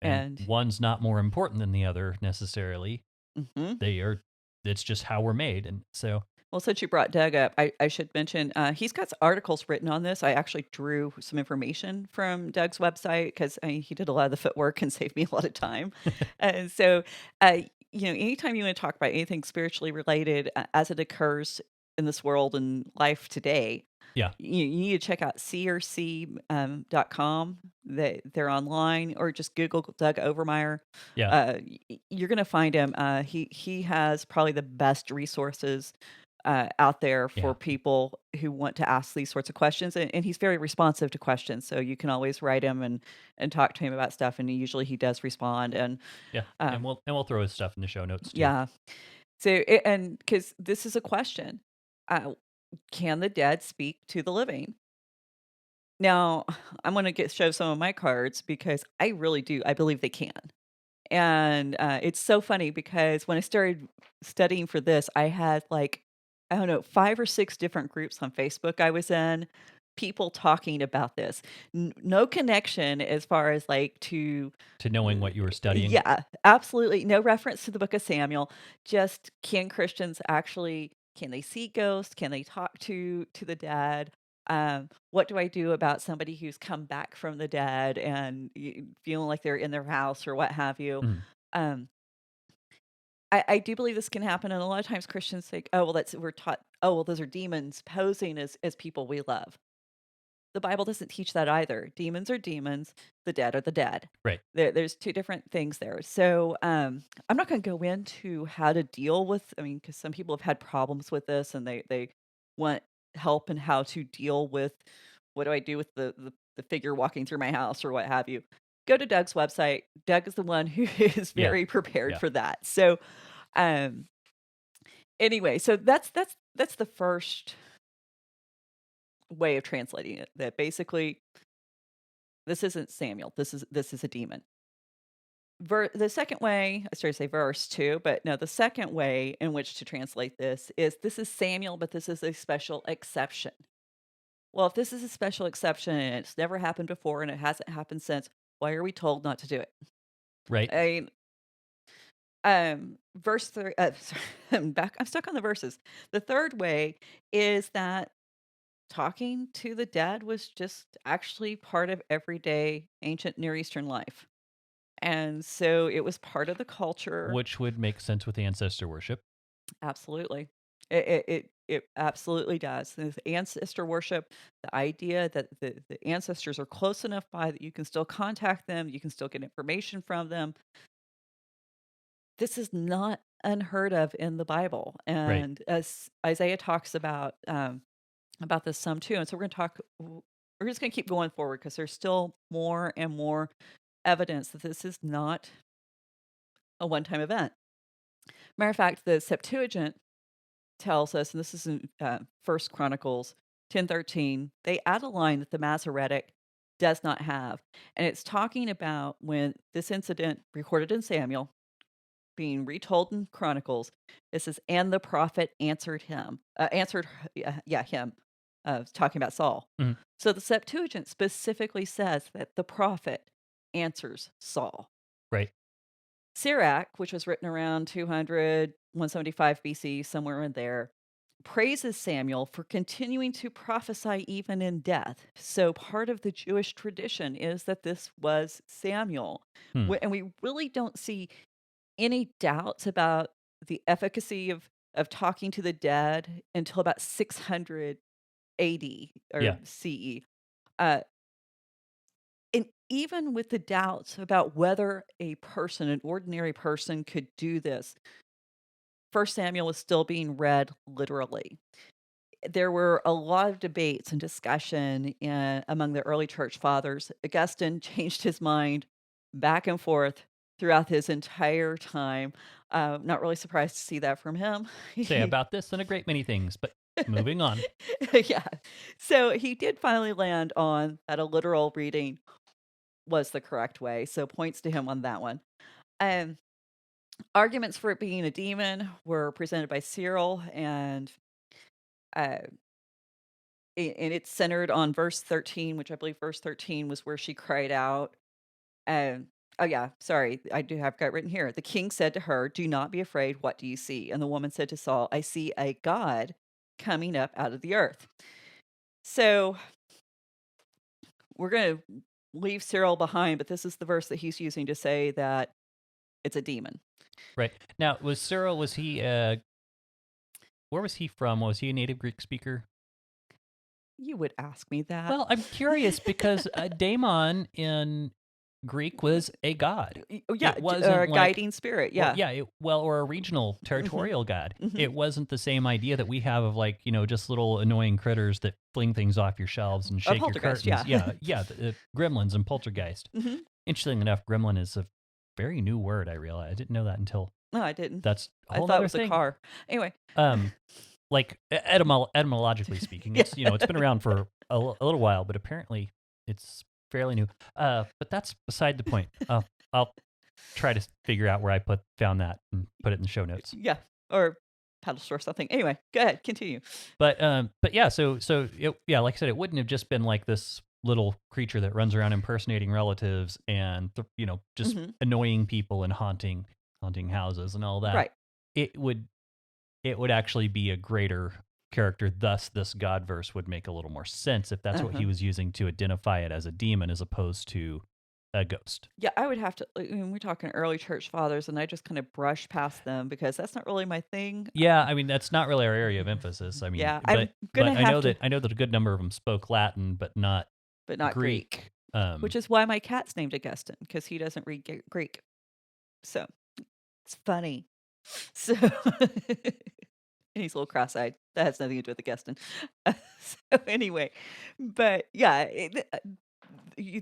and And one's not more important than the other necessarily. mhm. They are. It's just how we're made, and so Well, since you brought Doug up, I should mention he's got articles written on this. I actually drew some information from Doug's website because he did a lot of the footwork and saved me a lot of time. And so, uh, anytime you want to talk about anything spiritually related as it occurs in this world and life today, Yeah. You need to check out crc.com. They're online, or just Google Doug Overmeyer. Yeah. You're going to find him. He has probably the best resources out there for Yeah. people who want to ask these sorts of questions, and he's very responsive to questions. So you can always write him and talk to him about stuff, and usually he does respond. And Yeah. And we'll throw his stuff in the show notes too. yeah, so and because this is a question, uh, can the dead speak to the living? Now, I'm going to show some of my cards because I really do. I believe they can. And it's so funny because when I started studying for this, I had like, I don't know, 5 or 6 different groups on Facebook I was in, people talking about this. No connection as far as like To knowing what you were studying. yeah, absolutely. No reference to the book of Samuel. Just, can Christians actually, can they see ghosts? Can they talk to the dead? What do I do about somebody who's come back from the dead and feeling like they're in their house or what have you? Mhm. Um, I do believe this can happen, and a lot of times Christians think, "Oh, well, that's we're taught. Oh, well, those are demons posing as people we love." The Bible doesn't teach that either. Demons are demons, the dead are the dead. Right. There's 2 different things there. So, I'm not gonna go into how to deal with, I mean, because some people have had problems with this and they want help in how to deal with, what do I do with the figure walking through my house or what have you. Go to Doug's website. Doug is the one who is Yeah. very prepared Yeah. for that. So, um, anyway, so that's the first way of translating it, that basically this isn't Samuel. This is a demon. The second way, I started to say verse too, but no, the second way in which to translate this is Samuel, but this is a special exception. Well, if this is a special exception and it's never happened before and it hasn't happened since, why are we told not to do it? Right. I verse 3, sorry, I'm stuck on the verses. The third way is that talking to the dead was just actually part of everyday ancient Near Eastern life. And so it was part of the culture. Which would make sense with ancestor worship. Absolutely. It absolutely does. This ancestor worship, the idea that the ancestors are close enough by that you can still contact them, you can still get information from them. This is not unheard of in the Bible. Right. And as Isaiah talks about this some too. And so we're just going to keep going forward because there's still more and more evidence that this is not a one-time event. Matter of fact, the Septuagint tells us, and this is in First Chronicles 10:13, they add a line that the Masoretic does not have, and it's talking about when this incident recorded in Samuel being retold in Chronicles. It says, "And the prophet answered him, him." Talking about Saul. Mhm. So the Septuagint specifically says that the prophet answers Saul. Right. Sirach, which was written around 200, 175 BC, somewhere in there, praises Samuel for continuing to prophesy even in death. So part of the Jewish tradition is that this was Samuel. Hmm. And we really don't see any doubts about the efficacy of talking to the dead until about 600 AD or Yeah. CE. Uh, and even with the doubts about whether a person, an ordinary person, could do this, First Samuel is still being read literally. There were a lot of debates and discussion among the early church fathers. Augustine changed his mind back and forth throughout his entire time. Not really surprised to see that from him. Say about this and a great many things, but moving on. Yeah. So he did finally land on that a literal reading was the correct way. So points to him on that one. Um, Arguments for it being a demon were presented by Cyril, and uh, and it's centered on verse 13, which I believe verse 13 was where she cried out. Um, oh yeah, sorry, I do have got written here. The king said to her, "Do not be afraid. What do you see?" And the woman said to Saul, "I see a god coming up out of the earth." So we're going to leave Cyril behind, but this is the verse that he's using to say that it's a demon. Right. Now, was Cyril, was he, where was he from? Was he a native Greek speaker? You would ask me that. Well, I'm curious because daemon in Greek was a god. Yeah, It or wasn't a like, guiding spirit. or, Yeah. or a regional territorial god. Mhm. It wasn't the same idea that we have of like, just little annoying critters that fling things off your shelves and Or shake your poltergeist, curtains. yeah. The gremlins and poltergeist. Hmm. Interesting enough, gremlin is a very new word. I realized I didn't know that until No, I didn't. that's a I whole thought it other was a thing. car. Anyway. Like etymologically speaking, Yeah. it's been around for a little while, but apparently it's fairly new. But that's beside the point. I'll try to figure out where I found that and put it in the show notes. Yeah. Or paddle store something. Anyway, go ahead, continue. But yeah, so like I said, it wouldn't have just been like this little creature that runs around impersonating relatives and just Mhm. annoying people and haunting houses and all that. Right. It would actually be a greater character. Thus, this god verse would make a little more sense if that's what he was using to identify it as a demon as opposed to a ghost. Yeah, I would have to. I mean, we're talking early church fathers, and I just kind of brush past them because that's not really my thing. Yeah, I mean that's not really our area of emphasis. I mean, Yeah, but I'm gonna I know have that a good number of them spoke Latin, but not Greek. Greek. Which is why my cat's named Augustine, because he doesn't read Greek. So it's funny. So and he's a little cross-eyed. That has nothing to do with Augustine. So anyway, but yeah,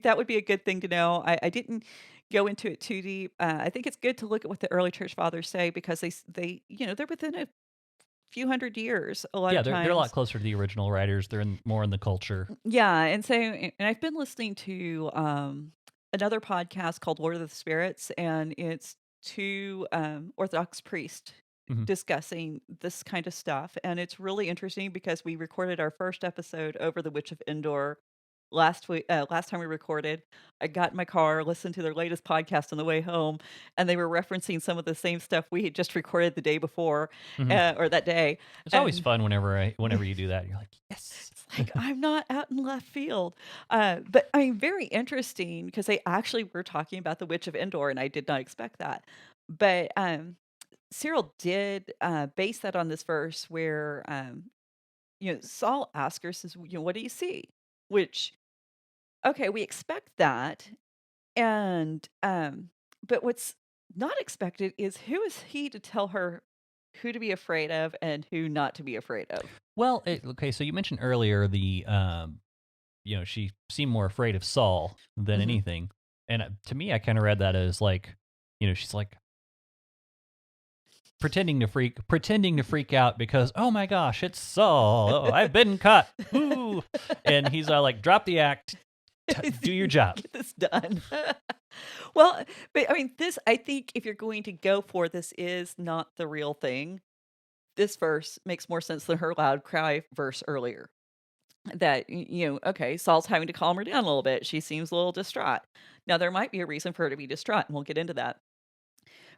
that would be a good thing to know. I didn't go into it too deep. I think it's good to look at what the early church fathers say because they they're within a few hundred years a lot Yeah, of times. they're a lot closer to the original writers. They're more in the culture. Yeah, and so and I've been listening to another podcast called Lord of the Spirits, and it's two Orthodox priests Mhm. discussing this kind of stuff, and it's really interesting because we recorded our first episode over the Witch of Endor last week. Last time we recorded, I got in my car, listened to their latest podcast on the way home, and they were referencing some of the same stuff we had just recorded the day before, Mhm. or that day. It's always And fun whenever you do that. You're like, yes. it's like I'm not out in left field. But I mean, very interesting because they actually were talking about the Witch of Endor, and I did not expect that. But Cyril did base that on this verse where Saul asks her, says, "What do you see?" Which, okay, we expect that, and but what's not expected is who is he to tell her who to be afraid of and who not to be afraid of. Well, okay. So you mentioned earlier the she seemed more afraid of Saul than Mhm. anything, and to me, I kind of read that as like, she's like pretending to freak out because, oh my gosh, it's Saul. Oh, I've been caught. Ooh. And he's like, drop the act, do your job. Get this done. Well, but I mean, I think if you're going to go for this is not the real thing, this verse makes more sense than her loud cry verse earlier. That, okay, Saul's having to calm her down a little bit. She seems a little distraught. Now, there might be a reason for her to be distraught, and we'll get into that.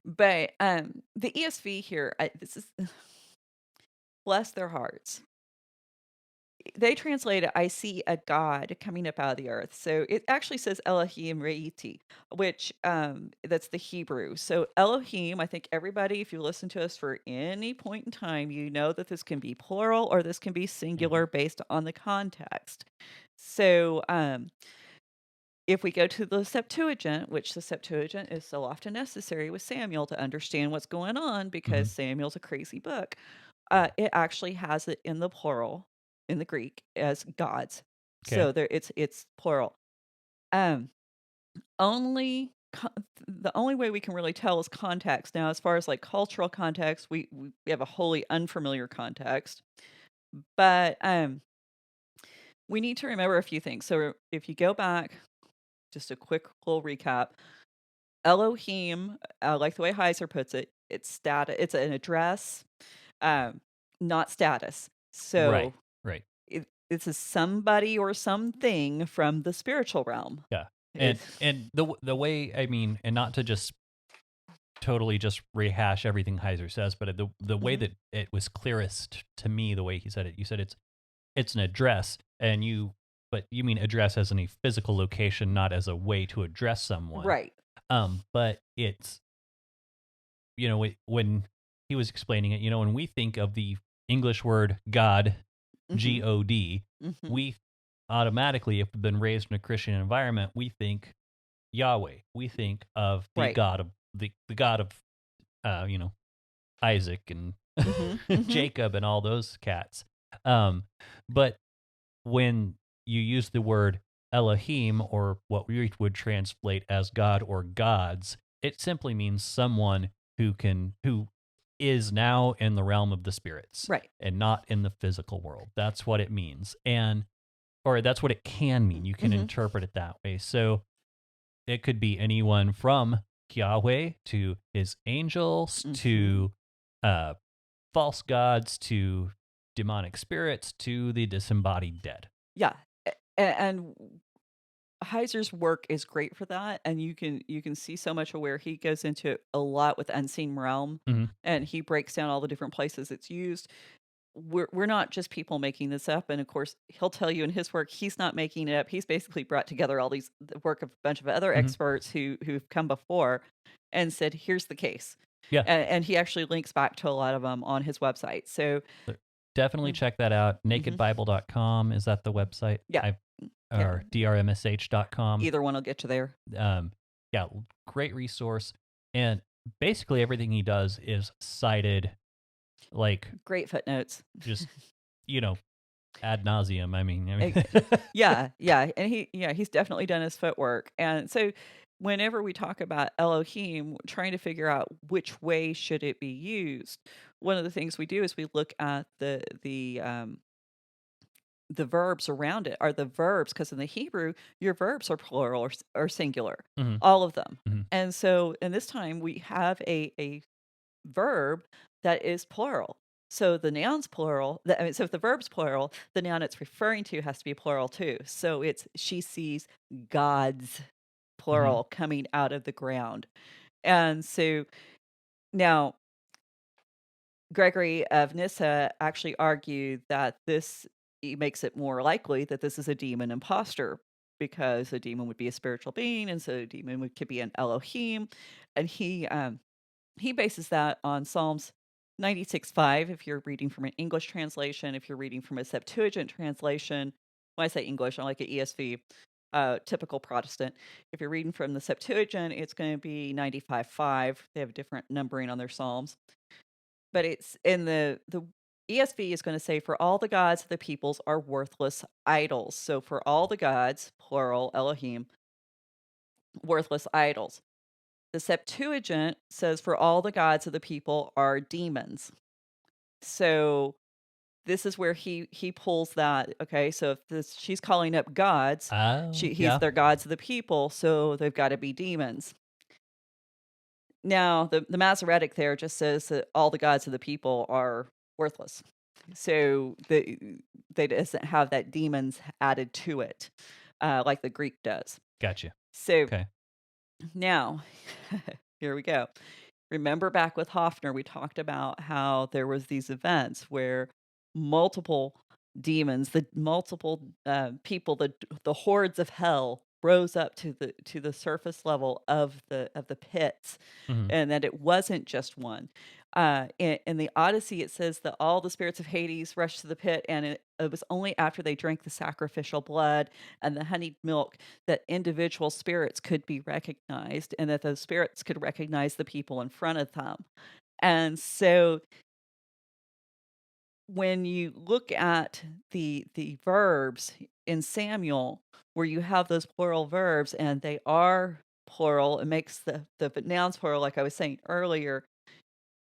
But the ESV here, this is bless their hearts. They translate it, I see a God coming up out of the earth. So it actually says Elohim Re'iti, which that's the Hebrew. So Elohim, I think everybody, if you listen to us for any point in time, you know that this can be plural or this can be singular based on the context. So if we go to the Septuagint, which the Septuagint is so often necessary with Samuel to understand what's going on because Samuel's a crazy book, it actually has it in the plural in the Greek as gods. Okay. So it's plural. Only the only way we can really tell is context. Now, as far as like cultural context, we have a wholly unfamiliar context, but we need to remember a few things. So if you go back, just a quick little recap. Elohim, like the way Heiser puts it, it's status. It's an address, not status. So right. It's a somebody or something from the spiritual realm. Yeah, and the way, I mean, and not to just totally just rehash everything Heiser says, but the way that it was clearest to me, the way he said it, you said it's an address, but you mean address as in a physical location, not as a way to address someone, Right. But it's, when he was explaining it, when we think of the English word God God, Mm-hmm. we automatically, if we've been raised in a Christian environment, we think Yahweh. We think of the Right. God of the God of Isaac and Mm-hmm. Mm-hmm. Jacob and all those cats. But when you use the word Elohim, or what we would translate as God or gods, it simply means someone who is now in the realm of the spirits Right. and not in the physical world. That's what it means. Or that's what it can mean. You can Mm-hmm. interpret it that way. So it could be anyone from Yahweh to his angels Mm-hmm. to uh, false gods to demonic spirits to the disembodied dead. Yeah. And Heiser's work is great for that, and you can see so much of where he goes into a lot with Unseen Realm, Mm-hmm. and he breaks down all the different places it's used. We're not just people making this up, and of course he'll tell you in his work he's not making it up. He's basically brought together all the work of a bunch of other Mm-hmm. experts who've come before and said, here's the case. Yeah. And he actually links back to a lot of them on his website. So definitely check that out. Nakedbible.com, is that the website? Yeah. Or drmsh.com. Either one will get you there. Yeah, great resource. And basically everything he does is cited, like, Great footnotes. just ad nauseum. I mean, Yeah, and he's definitely done his footwork. And so whenever we talk about Elohim, trying to figure out which way should it be used, one of the things we do is we look at the verbs around it. Are the verbs, because in the Hebrew your verbs are plural or singular, Mhm. all of them. Mhm. And so in this time we have a verb that is plural. So the noun's plural. So if the verb's plural, the noun it's referring to has to be plural too. So it's she sees gods, plural, coming out of the ground. And so now Gregory of Nyssa actually argued that this makes it more likely that this is a demon imposter, because a demon would be a spiritual being, and so a demon could be an Elohim. And he bases that on Psalms 96:5. If you're reading from an English translation, if you're reading from a Septuagint translation, when I say English, I like an ESV, typical Protestant. If you're reading from the Septuagint, it's going to be 95:5. They have a different numbering on their Psalms. But it's in the ESV is going to say, for all the gods of the peoples are worthless idols. So for all the gods, plural, Elohim, worthless idols. The Septuagint says, for all the gods of the people are demons. So this is where he pulls that. Okay, so if she's calling up gods, he's their gods of the people, so they've got to be demons. Now the Masoretic there just says that all the gods of the people are worthless, so they doesn't have that demons added to it, like the Greek does. Gotcha. So Okay. Now, here we go. Remember back with Hoffner, we talked about how there was these events where multiple demons, the multiple people, the hordes of hell rose up to the surface level of the pits, Mhm. and that it wasn't just one. In the Odyssey, it says that all the spirits of Hades rushed to the pit, and it was only after they drank the sacrificial blood and the honeyed milk that individual spirits could be recognized, and that those spirits could recognize the people in front of them. And so when you look at the verbs in Samuel, where you have those plural verbs and they are plural, it makes the nouns plural, like I was saying earlier.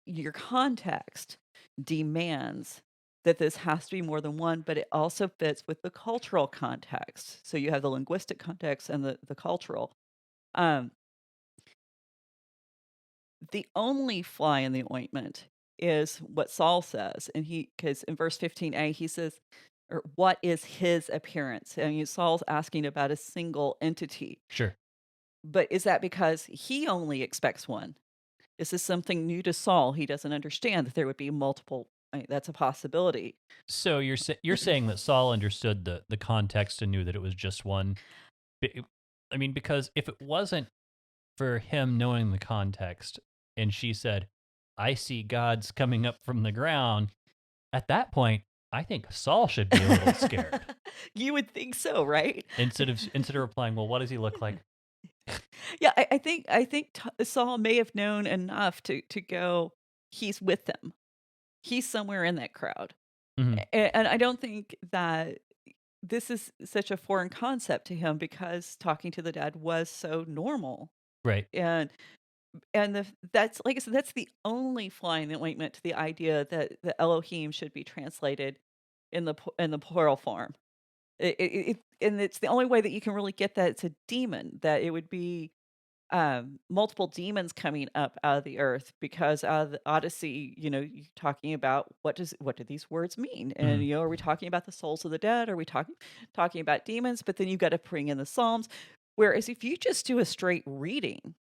Your context demands that this has to be more than one, but it also fits with the cultural context. So you have the linguistic context and the cultural. The only fly in the ointment is what Saul says. And because in verse 15a, he says, or what is his appearance? I mean, Saul's asking about a single entity. Sure. But is that because he only expects one? Is this something new to Saul? He doesn't understand that there would be multiple. That's a possibility. So you're saying that Saul understood the context and knew that it was just one. I mean, because if it wasn't for him knowing the context, and she said, "I see gods coming up from the ground," at that point, I think Saul should be a little scared. You would think so, right? Instead of replying, well, what does he look like? Yeah, I think Saul may have known enough to go, he's with them. He's somewhere in that crowd. Mhm. And I don't think that this is such a foreign concept to him because talking to the dad was so normal. Right. And that's like I said, that's the only fly in the ointment to the idea that the Elohim should be translated in the plural form. And it's the only way that you can really get that it's a demon, that it would be multiple demons coming up out of the earth, because out of the Odyssey, you're talking about what do these words mean? And Mhm. are we talking about the souls of the dead? Are we talking about demons? But then you've got to bring in the Psalms. Whereas if you just do a straight reading,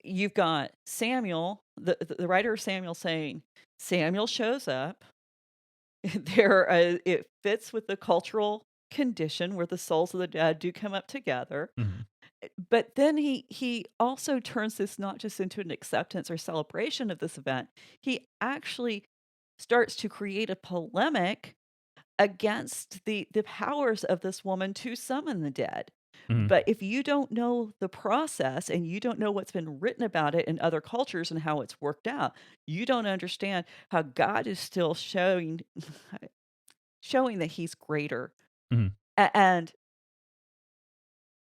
you've got Samuel, the writer of Samuel, saying Samuel shows up. It fits with the cultural condition where the souls of the dead do come up together. Mhm. But then he also turns this not just into an acceptance or celebration of this event. He actually starts to create a polemic against the powers of this woman to summon the dead. Mhm. But if you don't know the process and you don't know what's been written about it in other cultures and how it's worked out, you don't understand how God is still showing that he's greater. Mhm. And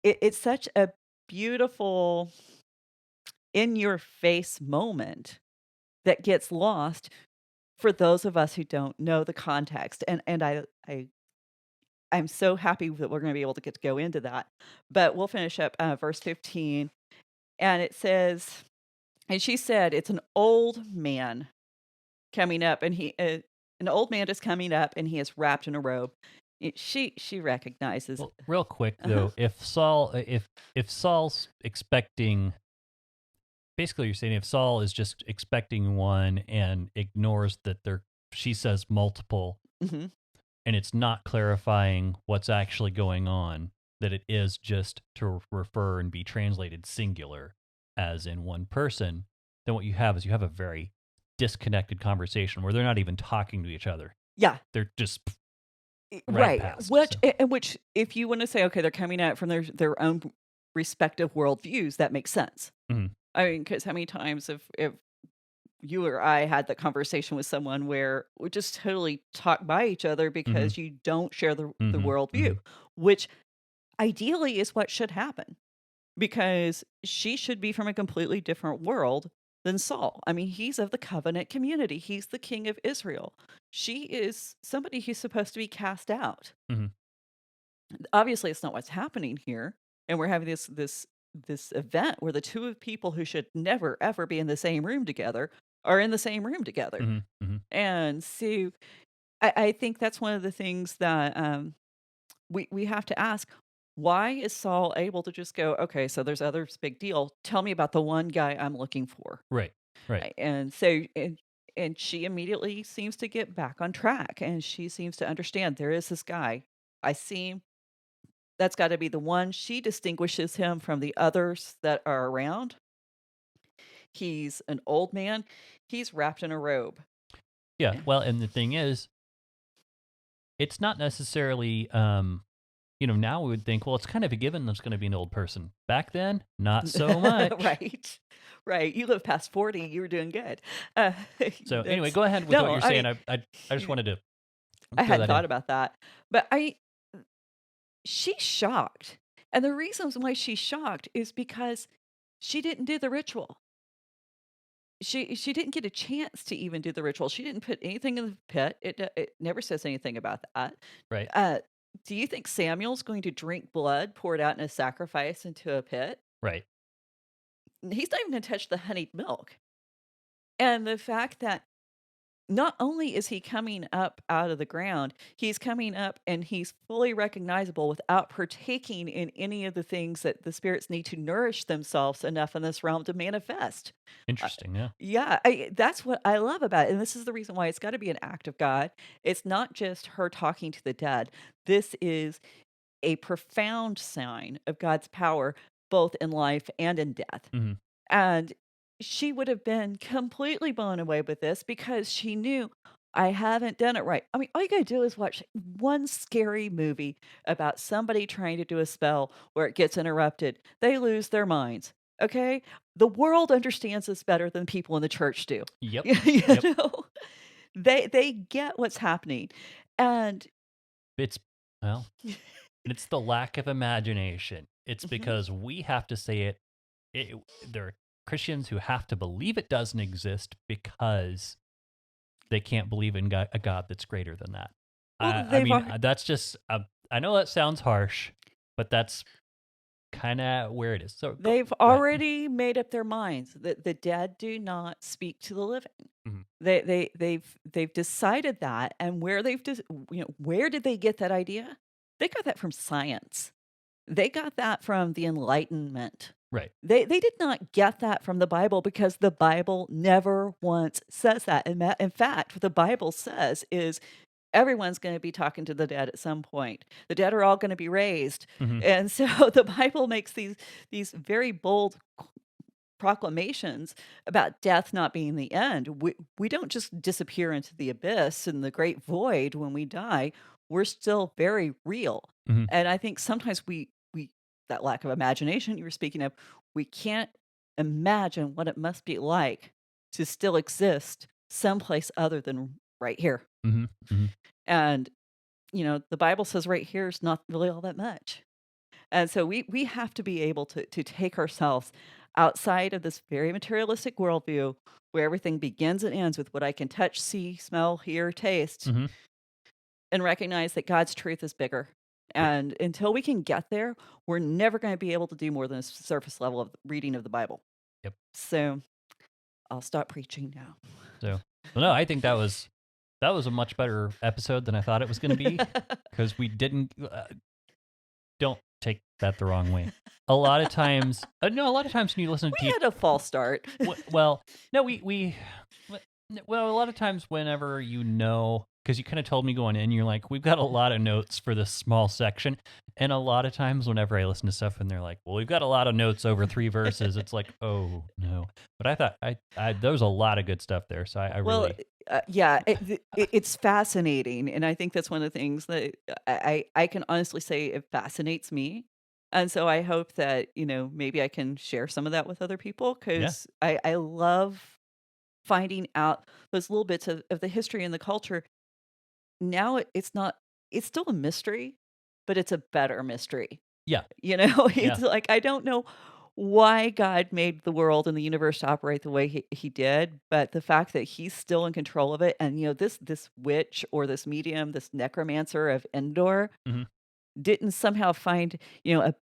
it's such a beautiful in your face moment that gets lost for those of us who don't know the context. And I'm so happy that we're going to be able to get to go into that. But we'll finish up verse 15. And it says, and she said, it's an old man coming up, and an old man is coming up, and he is wrapped in a robe. She recognizes. Well, real quick Uh-huh. though, if Saul's expecting, basically you're saying if Saul is just expecting one and ignores that she says multiple, Hmm. and it's not clarifying what's actually going on, that it is just to refer and be translated singular as in one person, then what you have is you have a very disconnected conversation where they're not even talking to each other. Yeah. They're just right Right. past. Which, So, which, if you want to say, okay, they're coming out from their own respective worldviews, that makes sense. mhm. I mean, because how many times if you or I had that conversation with someone where we just totally talk by each other Mhm. because you don't share the Mhm. worldview, Mhm. which ideally is what should happen, because she should be from a completely different world than Saul. I mean, he's of the covenant community. He's the king of Israel. She is somebody who's supposed to be cast out. Mhm. Obviously, it's not what's happening here, and we're having this event where the two of people who should never ever be in the same room together are in the same room together. Mhm. Mhm. And so I think that's one of the things that we have to ask. Why is Saul able to just go, okay, so there's others, big deal. Tell me about the one guy I'm looking for. Right. Right. And so and she immediately seems to get back on track, and she seems to understand there is this guy. I see him. That's gotta be the one. She distinguishes him from the others that are around. He's an old man. He's wrapped in a robe. Yeah. Yeah. Well, and the thing is, it's not necessarily now we would think, well, it's kind of a given that's going to be an old person. Back then, not so much. Right. Right. You live past 40, you were doing good. Uh, So anyway, that's go ahead with what no, you're saying. I just wanted to I throw hadn't that thought in. about that. But she's shocked. And the reasons why she's shocked is because she didn't do the ritual. She didn't get a chance to even do the ritual. She didn't put anything in the pit. It never says anything about that. Right. Uh, do you think Samuel's going to drink blood poured out in a sacrifice into a pit? Right. He's not even going to touch the honeyed milk. And the fact that not only is he coming up out of the ground, he's coming up and he's fully recognizable without partaking in any of the things that the spirits need to nourish themselves enough in this realm to manifest. Uh, Interesting. Yeah. yeah, that's what I love about it. And this is the reason why it's got to be an act of God. It's not just her talking to the dead. This is a profound sign of God's power, both in life and in death. Hmm. And she would have been completely blown away with this because she knew, I haven't done it right. I mean, all you gotta do is watch one scary movie about somebody trying to do a spell where it gets interrupted. They lose their minds. Okay? The world understands this better than people in the church do. Yep. You Yep. know? They get what's happening. And It's well, it's the lack of imagination. It's Mhm. because we have to say it. There are Christians who have to believe it doesn't exist because they can't believe in a God that's greater than that. Well, I they've mean, al that's just. I know that sounds harsh, but that's kind of where it is. So they've go ahead. already made up their minds that the dead do not speak to the living. Mhm. They've decided that, and where where did they get that idea? They got that from science. They got that from the Enlightenment. Right. They did not get that from the Bible because the Bible never once says that. In fact, what the Bible says is everyone's gonna be talking to the dead at some point. The dead are all gonna be raised. Mhm. And so the Bible makes these very bold proclamations about death not being the end. We don't just disappear into the abyss and the great void when we die. We're still very real. Mhm. And I think sometimes we that lack of imagination you were speaking of, we can't imagine what it must be like to still exist someplace other than right here. Mhm. Mhm. And the Bible says right here is not really all that much. And so we have to be able to take ourselves outside of this very materialistic worldview where everything begins and ends with what I can touch, see, smell, hear, taste, Mhm. and recognize that God's truth is bigger. Yep. And until we can get there, we're never going to be able to do more than a surface level of reading of the Bible. Yep. So I'll stop preaching now. So, well, no, I think that was a much better episode than I thought it was going to be because we didn't. Don't take that the wrong way. A lot of times, no, a lot of times when you listen to We people, had a false start. well, no, well, a lot of times whenever because you kind of told me going in, you're like, we've got a lot of notes for this small section, and a lot of times whenever I listen to stuff and they're like, well, we've got a lot of notes over 3 verses, it's like, oh no. But I thought there was a lot of good stuff there, so I Well, really, yeah, it's fascinating, and I think that's one of the things that I can honestly say it fascinates me, and so I hope that maybe I can share some of that with other people yeah, because I love finding out those little bits of the history and the culture. Now it's not, it's still a mystery, but it's a better mystery. yeah, It's yeah, like, I don't know why God made the world and the universe to operate the way he did, but the fact that he's still in control of it, and this witch or this medium, this necromancer of Endor, hmm didn't somehow find a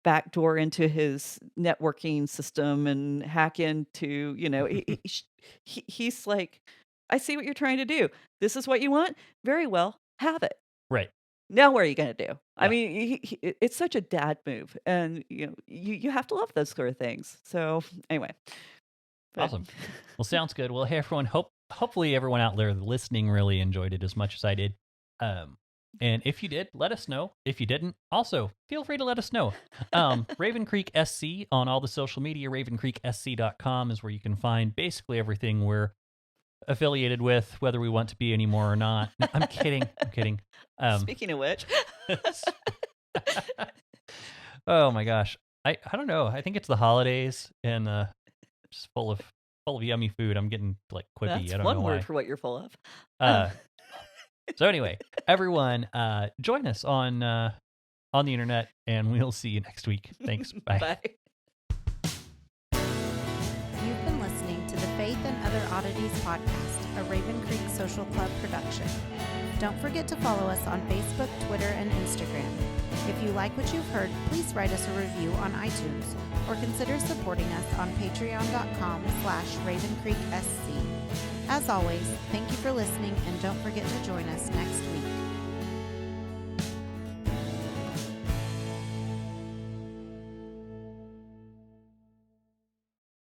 back door into his networking system and hack into he's like, I see what you're trying to do. This is what you want. Very well, have it. right, Now what are you gonna do? I yeah. mean, it's such a dad move, and, you have to love those sort of things. So, anyway, but Awesome. Well, sounds good. Well, hey everyone. Hopefully everyone out there listening really enjoyed it as much as I did. And if you did, let us know. If you didn't, also feel free to let us know. Raven Creek SC on all the social media. RavenCreekSC.com is where you can find basically everything we're affiliated with, whether we want to be anymore or not. No, I'm kidding. I'm kidding. Speaking of which, Oh my gosh. I don't know. I think it's the holidays and just full of yummy food. I'm getting like quippy. that's I don't one know word why. for what you're full of. Uh, so anyway, everyone, join us on the internet, and we'll see you next week. Thanks. Bye. Bye. You've been listening to the Faith and Other Oddities podcast, a Raven Creek Social Club production. Don't forget to follow us on Facebook, Twitter, and Instagram. If you like what you've heard, please write us a review on iTunes or consider supporting us on patreon.com/RavenCreekSC. As always, thank you for listening, and don't forget to join us next week.